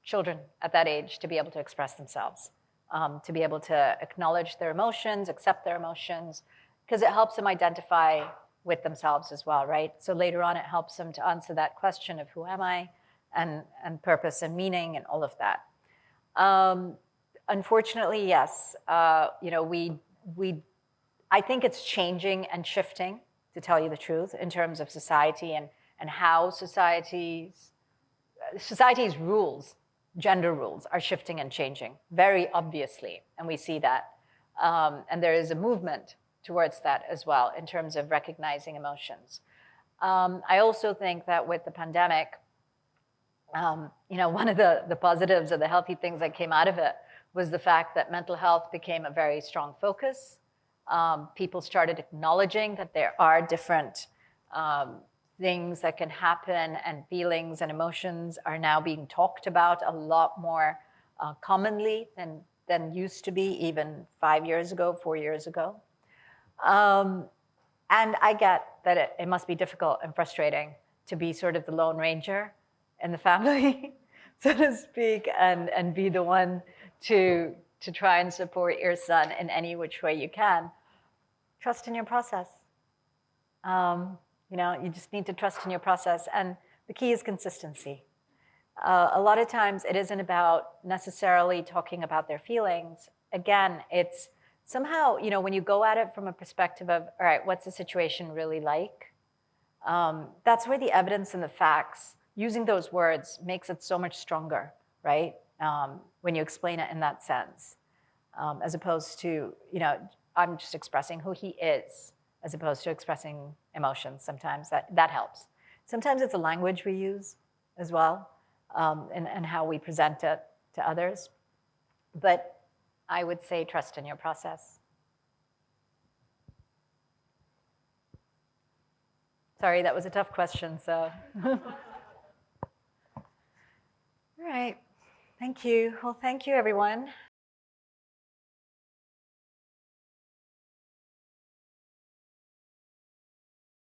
Speaker 1: children at that age to be able to express themselves, to be able to acknowledge their emotions, accept their emotions, because it helps them identify with themselves as well, right? So later on, it helps them to answer that question of who am I, and purpose and meaning and all of that. Unfortunately, yes, I think it's changing and shifting, to tell you the truth, in terms of society and how society's rules, gender rules, are shifting and changing very obviously, and we see that. And there is a movement towards that as well in terms of recognizing emotions. I also think that with the pandemic, one of the positives or the healthy things that came out of it was the fact that mental health became a very strong focus. People started acknowledging that there are different things that can happen, and feelings and emotions are now being talked about a lot more commonly than used to be even 5 years ago, 4 years ago. And I get that it must be difficult and frustrating to be sort of the lone ranger in the family, so to speak, and be the one to try and support your son in any which way you can. Trust in your process. You just need to trust in your process, and the key is consistency. A lot of times it isn't about necessarily talking about their feelings. Again, it's somehow, when you go at it from a perspective of, all right, what's the situation really like? That's where the evidence and the facts, using those words, makes it so much stronger, right? When you explain it in that sense, as opposed to, I'm just expressing who he is, as opposed to expressing emotions. Sometimes that helps. Sometimes it's a language we use as well, and how we present it to others. But I would say trust in your process. Sorry, that was a tough question, so. All right, thank you. Well, thank you, everyone.